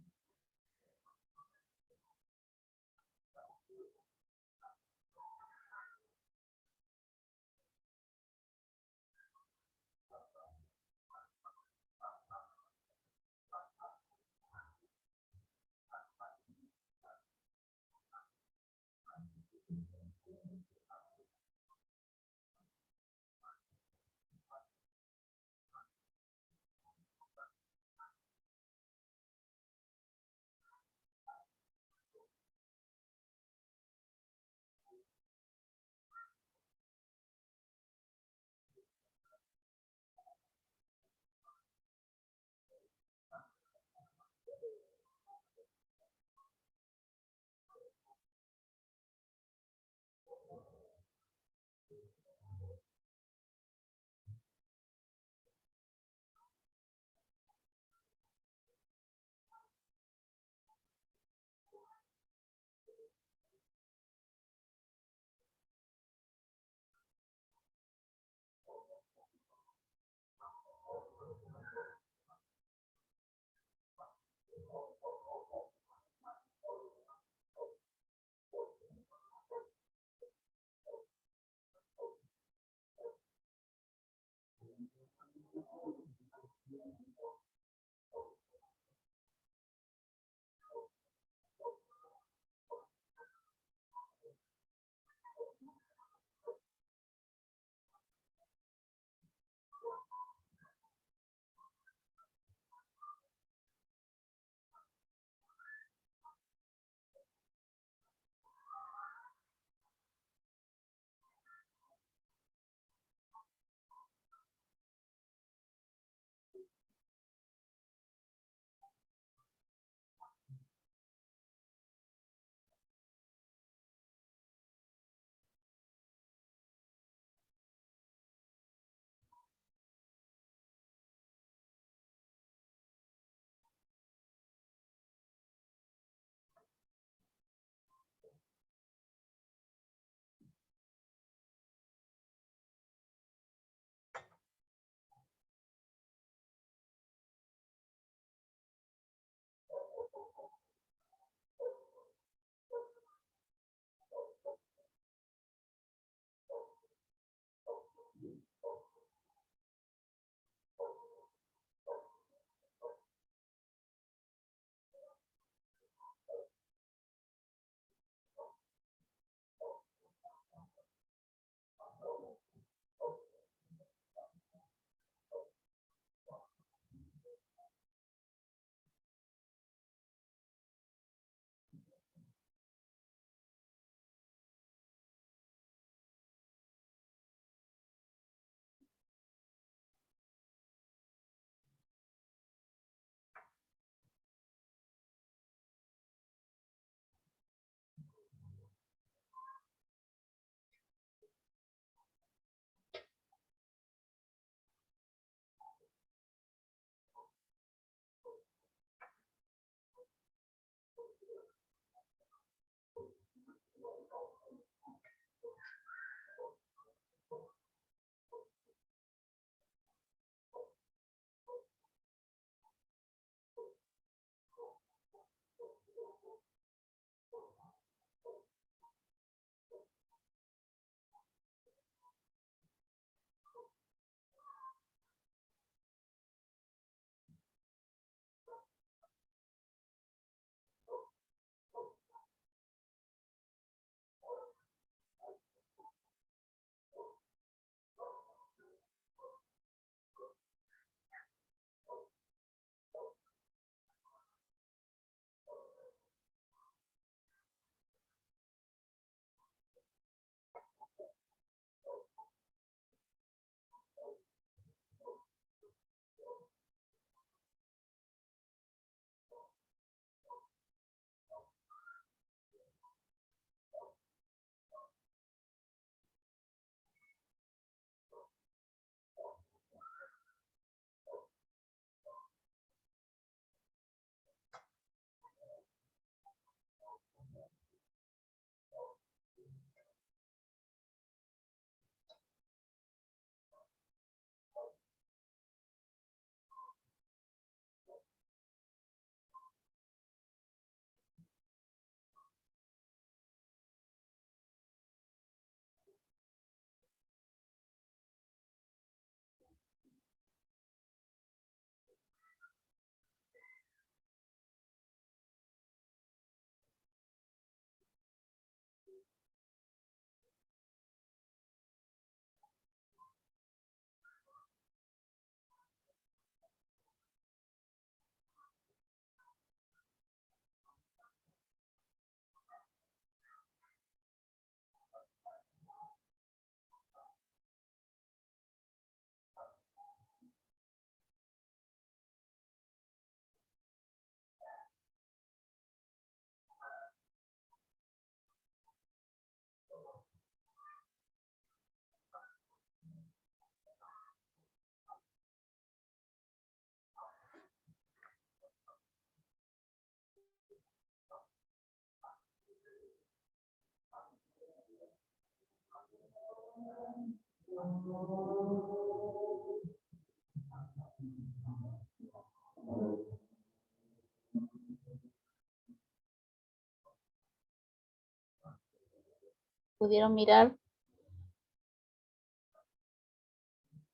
¿Pudieron mirar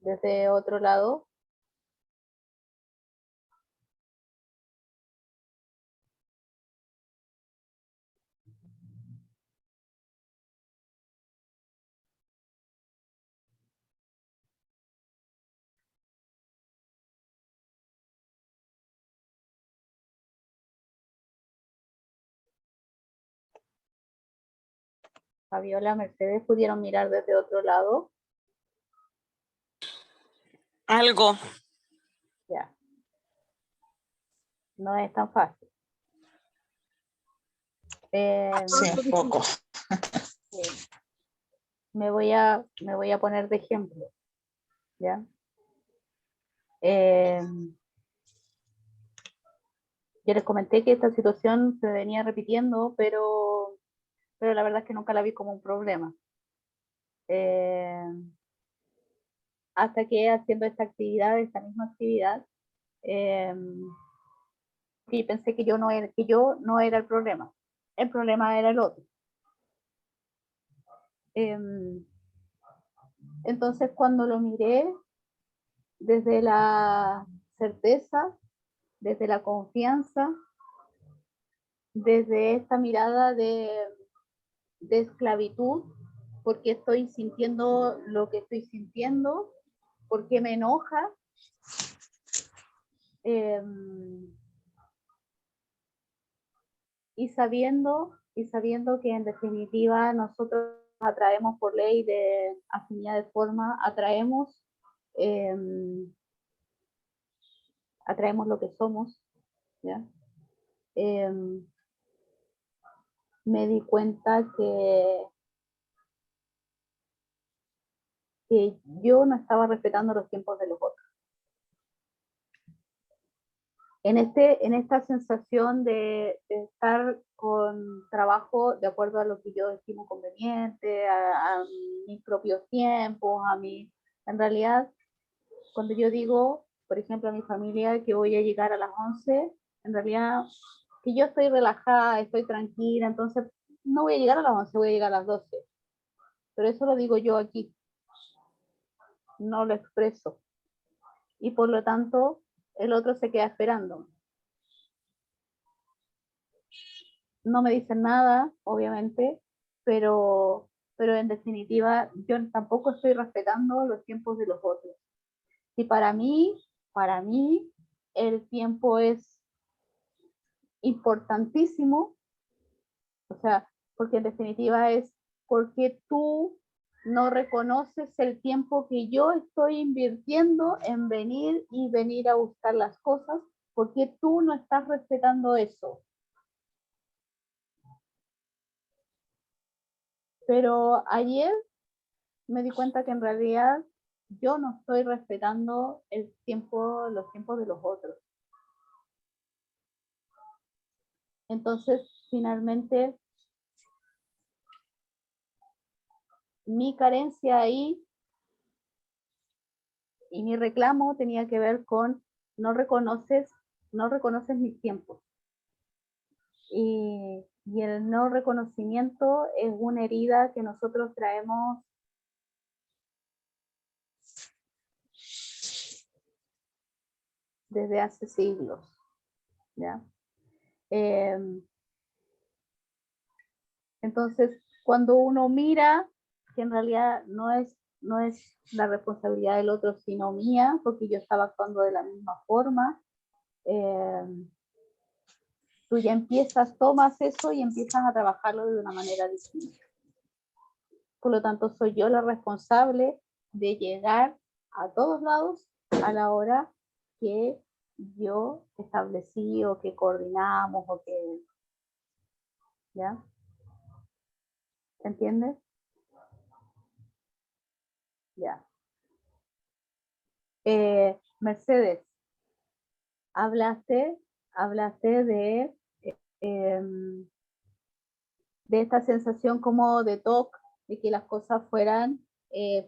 desde otro lado? Fabiola, Mercedes, ¿pudieron mirar desde otro lado? Algo. Ya. No es tan fácil. Sí, un poco. Sí. Me voy a poner de ejemplo, ¿ya? Yo les comenté que esta situación se venía repitiendo, pero la verdad es que nunca la vi como un problema. Hasta que haciendo esta misma actividad, sí, pensé que yo no era el problema. El problema era el otro. Entonces, cuando lo miré desde la certeza, desde la confianza, desde esta mirada de esclavitud, porque estoy sintiendo lo que estoy sintiendo, porque me enoja, y sabiendo que en definitiva nosotros atraemos por ley de afinidad de forma, atraemos lo que somos, ¿ya? Me di cuenta que yo no estaba respetando los tiempos de los otros. En esta sensación de estar con trabajo de acuerdo a lo que yo estimo conveniente, a mis propios tiempos, en realidad, cuando yo digo, por ejemplo, a mi familia que voy a llegar a las 11, en realidad, que yo estoy relajada, estoy tranquila, entonces no voy a llegar a las 11, voy a llegar a las 12. Pero eso lo digo yo aquí, no lo expreso. Y por lo tanto, el otro se queda esperando. No me dicen nada, obviamente, pero en definitiva yo tampoco estoy respetando los tiempos de los otros. Y para mí, el tiempo es importantísimo, o sea, porque en definitiva es porque tú no reconoces el tiempo que yo estoy invirtiendo en venir a buscar las cosas, porque tú no estás respetando eso. Pero ayer me di cuenta que en realidad yo no estoy respetando los tiempos de los otros. Entonces, finalmente, mi carencia ahí y mi reclamo tenía que ver con no reconoces mis tiempos. Y el no reconocimiento es una herida que nosotros traemos desde hace siglos, ¿ya? Entonces, cuando uno mira que en realidad no es la responsabilidad del otro, sino mía, porque yo estaba actuando de la misma forma, tú ya tomas eso y empiezas a trabajarlo de una manera distinta. Por lo tanto, soy yo la responsable de llegar a todos lados a la hora que yo establecí o que coordinamos o que, ¿ya? ¿Entiendes? Ya. Mercedes, hablaste de esta sensación como de toque, de que las cosas fueran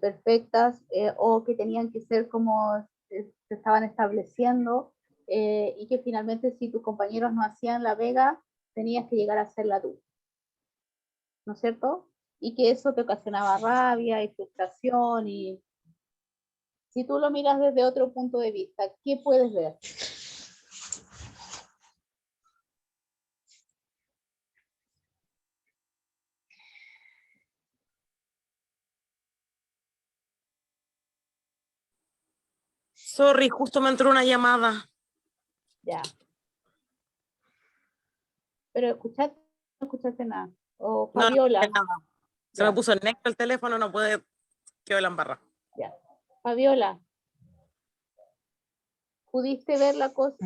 perfectas o que tenían que ser como se estaban estableciendo y que finalmente si tus compañeros no hacían la pega, tenías que llegar a hacerla tú, ¿no es cierto? Y que eso te ocasionaba rabia y frustración y si tú lo miras desde otro punto de vista, ¿qué puedes ver? Sorry, justo me entró una llamada. Ya. Pero escuchaste, no escuchaste nada. O No, no Fabiola. escuché nada. Se me Ya, puso en negro el teléfono, no puede, quedó la embarra. ya. Fabiola, ¿pudiste ver la cosa,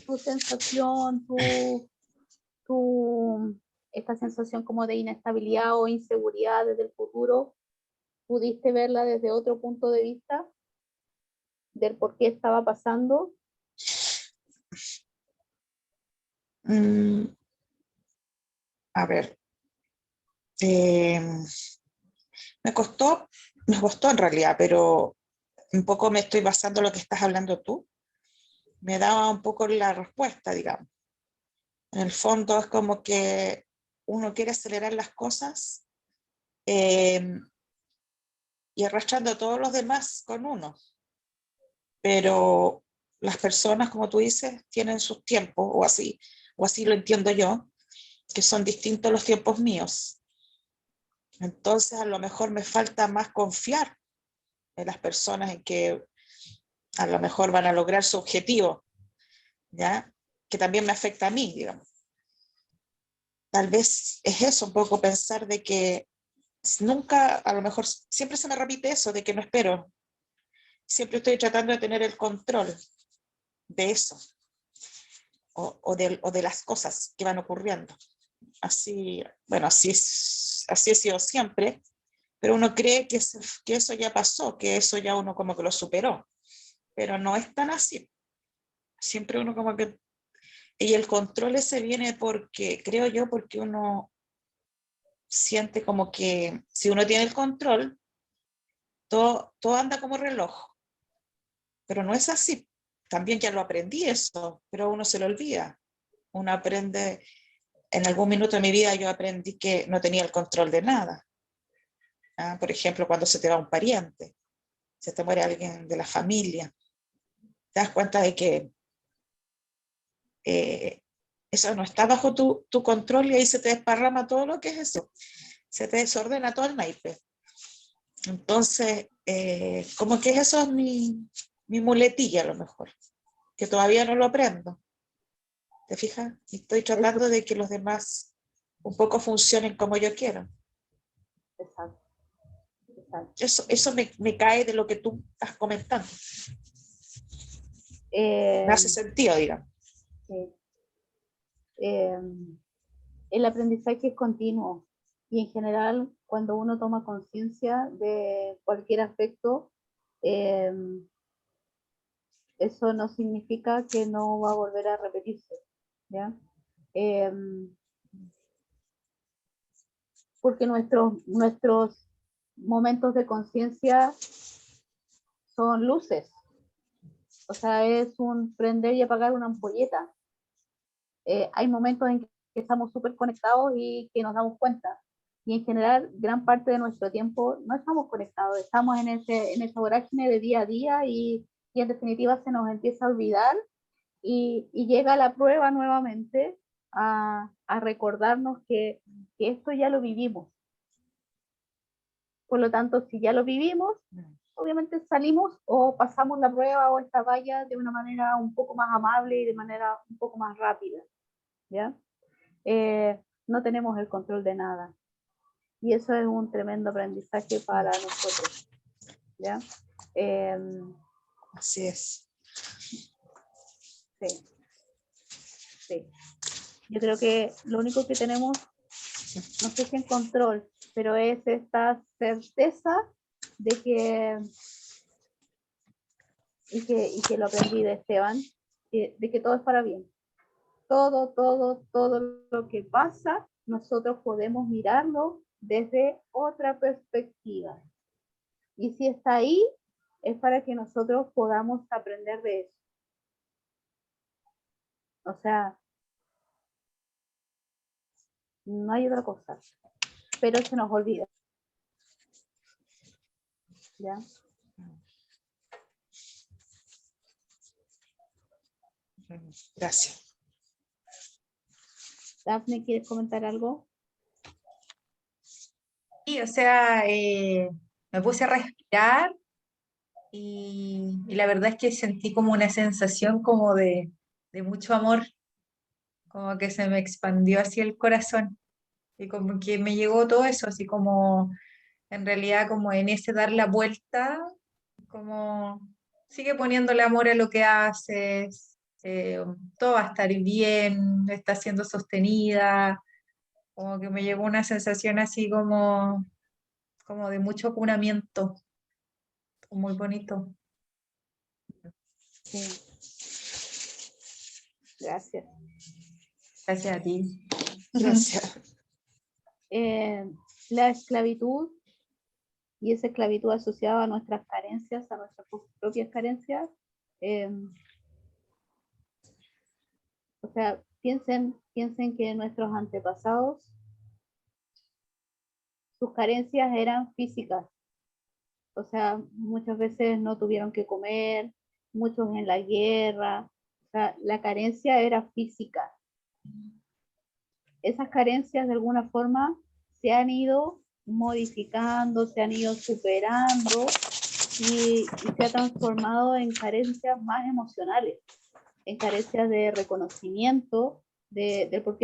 tu sensación, esta sensación como de inestabilidad o inseguridad desde el futuro? ¿Pudiste verla desde otro punto de vista? Del por qué estaba pasando. A ver, me costó en realidad, pero un poco me estoy basando en lo que estás hablando tú. Me daba un poco la respuesta, digamos. En el fondo es como que uno quiere acelerar las cosas y arrastrando a todos los demás con uno. Pero las personas, como tú dices, tienen sus tiempos, o así lo entiendo yo, que son distintos los tiempos míos. Entonces, a lo mejor me falta más confiar en las personas en que a lo mejor van a lograr su objetivo, ¿ya? Que también me afecta a mí, digamos. Tal vez es eso, un poco pensar de que nunca, a lo mejor siempre se me repite eso, de que no espero. Siempre estoy tratando de tener el control de eso, o de las cosas que van ocurriendo. Así, bueno, así he sido siempre, pero uno cree que eso ya pasó, que eso ya uno como que lo superó, pero no es tan así. Siempre uno como que... Y el control ese viene porque, creo yo, porque uno siente como que si uno tiene el control, todo anda como reloj, pero no es así. También ya lo aprendí eso, pero uno se lo olvida. Uno aprende, en algún minuto de mi vida yo aprendí que no tenía el control de nada. ¿Ah? Por ejemplo, cuando se te va un pariente, se te muere alguien de la familia, te das cuenta de que eso no está bajo tu control y ahí se te desparrama todo lo que es eso. Se te desordena todo el naipe. Entonces, como que eso es mi muletilla a lo mejor, que todavía no lo aprendo. ¿Te fijas? Y estoy tratando de que los demás un poco funcionen como yo quiero. Exacto. Exacto. Eso me cae de lo que tú estás comentando. Me hace sentido, digamos. Sí. El aprendizaje es continuo y en general cuando uno toma conciencia de cualquier aspecto, eso no significa que no va a volver a repetirse, ¿ya? Porque nuestros momentos de conciencia son luces, o sea, es un prender y apagar una ampolleta. Hay momentos en que estamos súper conectados y que nos damos cuenta. Y en general, gran parte de nuestro tiempo no estamos conectados, estamos en esa vorágine de día a día y en definitiva se nos empieza a olvidar y llega la prueba nuevamente a recordarnos que esto ya lo vivimos. Por lo tanto, si ya lo vivimos, obviamente salimos o pasamos la prueba o esta valla de una manera un poco más amable y de manera un poco más rápida, ¿ya? No tenemos el control de nada. Y eso es un tremendo aprendizaje para nosotros, ¿ya? Así es. Sí, sí. Yo creo que lo único que tenemos, no sé si en control, pero es esta certeza de que lo aprendí de Esteban, de que todo es para bien. Todo lo que pasa, nosotros podemos mirarlo desde otra perspectiva. Y si está ahí, es para que nosotros podamos aprender de eso. O sea, no hay otra cosa. Pero se nos olvida. ¿Ya? Gracias. Dafne, ¿quieres comentar algo? Sí, o sea, me puse a respirar y la verdad es que sentí como una sensación como de mucho amor, como que se me expandió hacia el corazón y como que me llegó todo eso, así como en realidad como en ese dar la vuelta, como sigue poniéndole amor a lo que haces, todo va a estar bien, está siendo sostenida, como que me llegó una sensación así como de mucho curamiento, muy bonito. Sí. Gracias. Gracias a ti. Gracias. La esclavitud y esa esclavitud asociada a nuestras carencias, a nuestras propias carencias, o sea, piensen que nuestros antepasados, sus carencias eran físicas, o sea, muchas veces no tuvieron que comer, muchos en la guerra, o sea, la carencia era física. Esas carencias de alguna forma se han ido modificando, se han ido superando y se ha transformado en carencias más emocionales, en carencias de reconocimiento, de por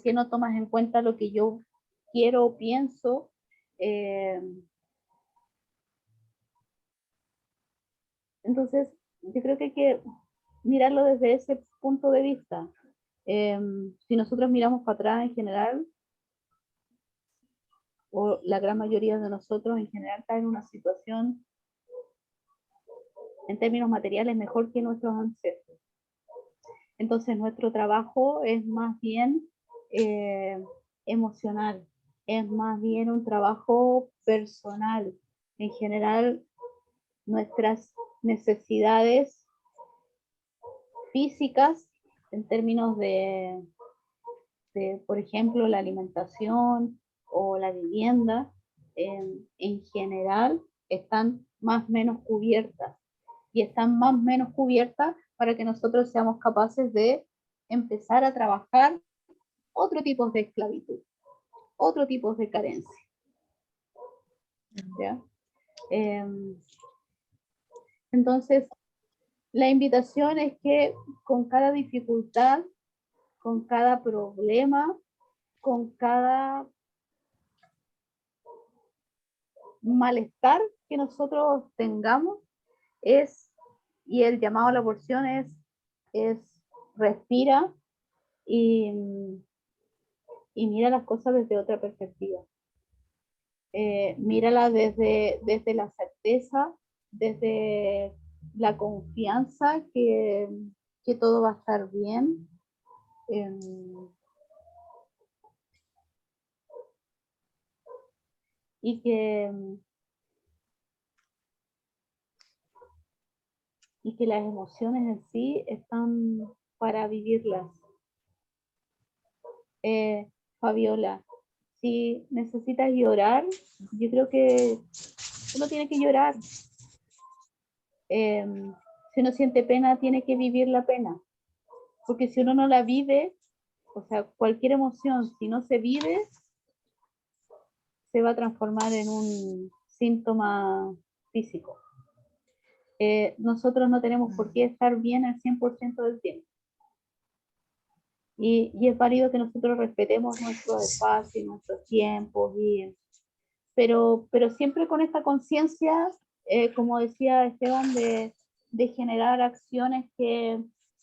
qué no tomas en cuenta lo que yo quiero o pienso. Entonces, yo creo que hay que mirarlo desde ese punto de vista. Si nosotros miramos para atrás en general, o la gran mayoría de nosotros en general está en una situación en términos materiales mejor que nuestros ancestros. Entonces nuestro trabajo es más bien emocional, es más bien un trabajo personal. En general, nuestras necesidades físicas en términos de, por ejemplo, la alimentación o la vivienda, en general están más o menos cubiertas y están más o menos cubiertas para que nosotros seamos capaces de empezar a trabajar otro tipo de esclavitud, otro tipo de carencia. ¿Ya? Entonces, la invitación es que con cada dificultad, con cada problema, con cada malestar que nosotros tengamos, y el llamado a la porción es respira y mira las cosas desde otra perspectiva. Mírala desde la certeza, desde la confianza que todo va a estar bien. Y que las emociones en sí están para vivirlas. Fabiola, si necesitas llorar, yo creo que uno tiene que llorar. Si uno siente pena, tiene que vivir la pena. Porque si uno no la vive, o sea, cualquier emoción, si no se vive, se va a transformar en un síntoma físico. Nosotros no tenemos por qué estar bien al 100% del tiempo. Y es válido que nosotros respetemos nuestros espacios, nuestros tiempos, pero siempre con esta conciencia, como decía Esteban, de generar acciones que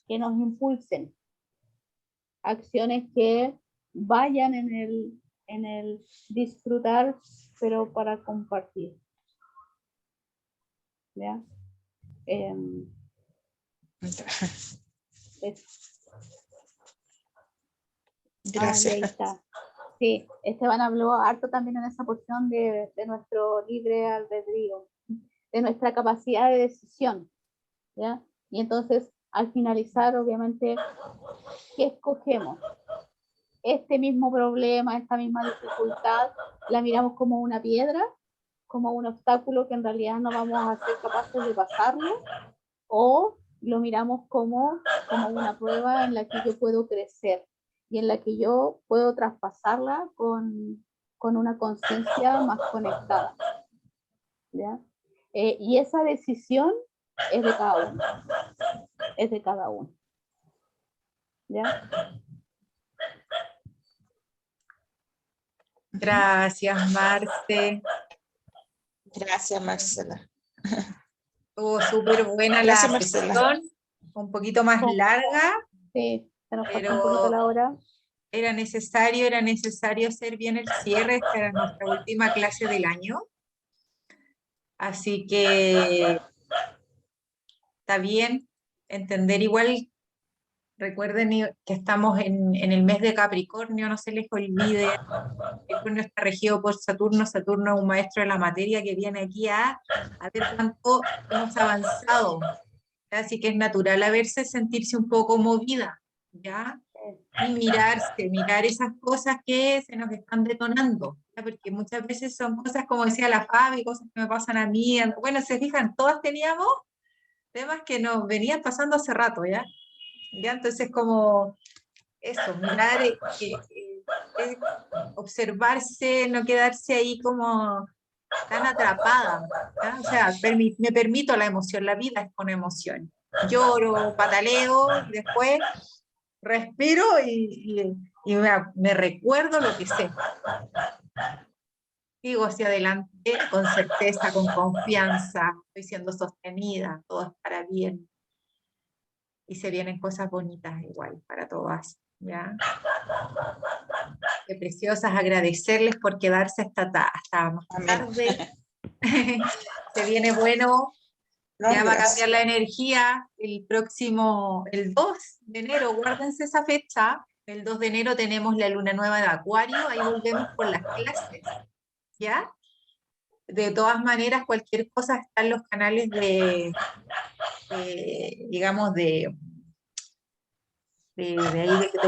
nos impulsen, acciones que vayan en el disfrutar, pero para compartir. ¿Ya? Gracias. Ahí está. Sí, Esteban habló harto también en esa porción de nuestro libre albedrío, de nuestra capacidad de decisión, ¿ya? Y entonces, al finalizar, obviamente, ¿qué escogemos? Este mismo problema, esta misma dificultad, la miramos como una piedra, como un obstáculo que en realidad no vamos a ser capaces de pasarlo, o lo miramos como una prueba en la que yo puedo crecer y en la que yo puedo traspasarla con una conciencia más conectada. ¿Ya? Y esa decisión es de cada uno, es de cada uno. ¿Ya? Gracias, Marce. Gracias, Marcela. Estuvo súper buena la Gracias, Marcela. sesión, un poquito más larga, Sí, se nos pasó pero un poquito la hora. era necesario hacer bien el cierre. Esta era nuestra última clase del año. Así que está bien entender igual. Recuerden que estamos en el mes de Capricornio, no se les olvide. Capricornio está regido por Saturno. Saturno es un maestro de la materia que viene aquí a ver cuánto hemos avanzado. Así que es natural a verse, sentirse un poco movida, ¿ya? Y mirar esas cosas que se nos están detonando, ¿ya? Porque muchas veces son cosas, como decía la Fabi, cosas que me pasan a mí. Bueno, se fijan, todas teníamos temas que nos venían pasando hace rato, ¿ya? ¿Ya? Entonces, como eso, mirar, observarse, no quedarse ahí como tan atrapada, ¿ya? O sea, me permito la emoción, la vida es con emoción. Lloro, pataleo y después respiro y me recuerdo lo que sé. Sigo hacia adelante con certeza, con confianza, estoy siendo sostenida, todo es para bien. Y se vienen cosas bonitas igual para todas, ¿ya? Qué preciosas, agradecerles por quedarse hasta más tarde. Se viene bueno. No, Ya va a gracias. cambiar la energía el 2 de enero, guárdense esa fecha. El 2 de enero tenemos la luna nueva de Acuario, ahí volvemos con las clases, ¿ya? De todas maneras, cualquier cosa está en los canales digamos, de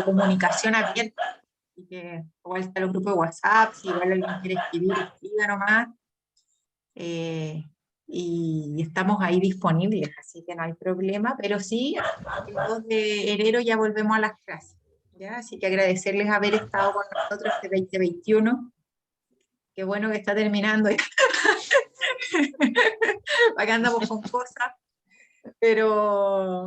comunicación abierta. Así que igual está los grupos de WhatsApp, si igual alguien quiere escribir, escriba nomás. Y estamos ahí disponibles, así que no hay problema, pero sí, el 2 de enero ya volvemos a las clases, ¿ya? Así que agradecerles haber estado con nosotros este 2021, qué bueno que está terminando, acá andamos con cosas, pero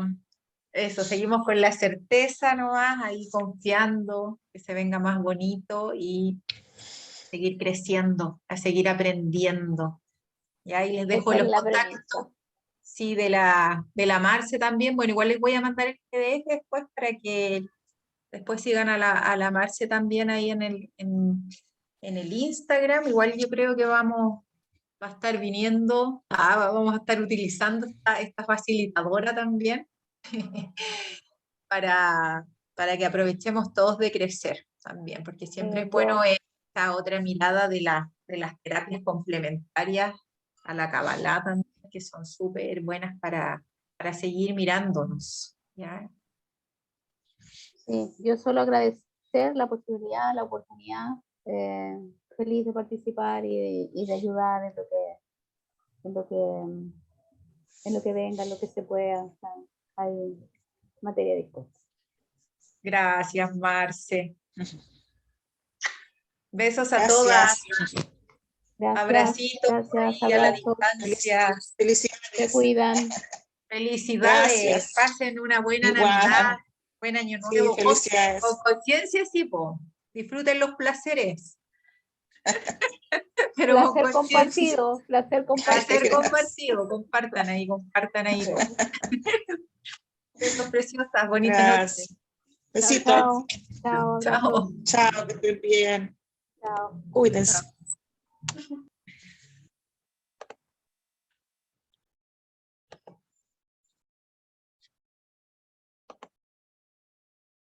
eso, seguimos con la certeza nomás, ahí confiando, que se venga más bonito y seguir creciendo, a seguir aprendiendo. Y ahí les dejo Esa es los la contactos. premisa. Sí, de la Marce también. Bueno, igual les voy a mandar el PDF después para que después sigan a la Marce también ahí en el Instagram. Igual yo creo que va a estar viniendo, vamos a estar utilizando esta facilitadora también para, para que aprovechemos todos de crecer también, porque siempre es bueno esta otra mirada de las terapias complementarias a la Kabbalah también, que son súper buenas para seguir mirándonos, ¿ya? Sí, yo solo agradecer la posibilidad, la oportunidad, feliz de participar y de ayudar en lo que, en lo que venga, en lo que se pueda. O sea, hay materia dispuesta. Gracias, Marce. Besos a Gracias. todas. Gracias, Abracitos gracias, y a la abrazos. distancia. Se Felicidades. cuidan. Felicidades. Gracias. Pasen una buena Igual. Navidad, buen año Sí, nuevo. felicidades. Con conciencia, sí, po. Disfruten los placeres. Pero con Placer conciencia. compartido, placer compartido. Placer Gracias. compartido. Compartan ahí. Besos preciosas. Bonita noche. Gracias. Besitos. Chao, chao, Chao. abrazos. Chao, que estén bien. Chao. Cuídense.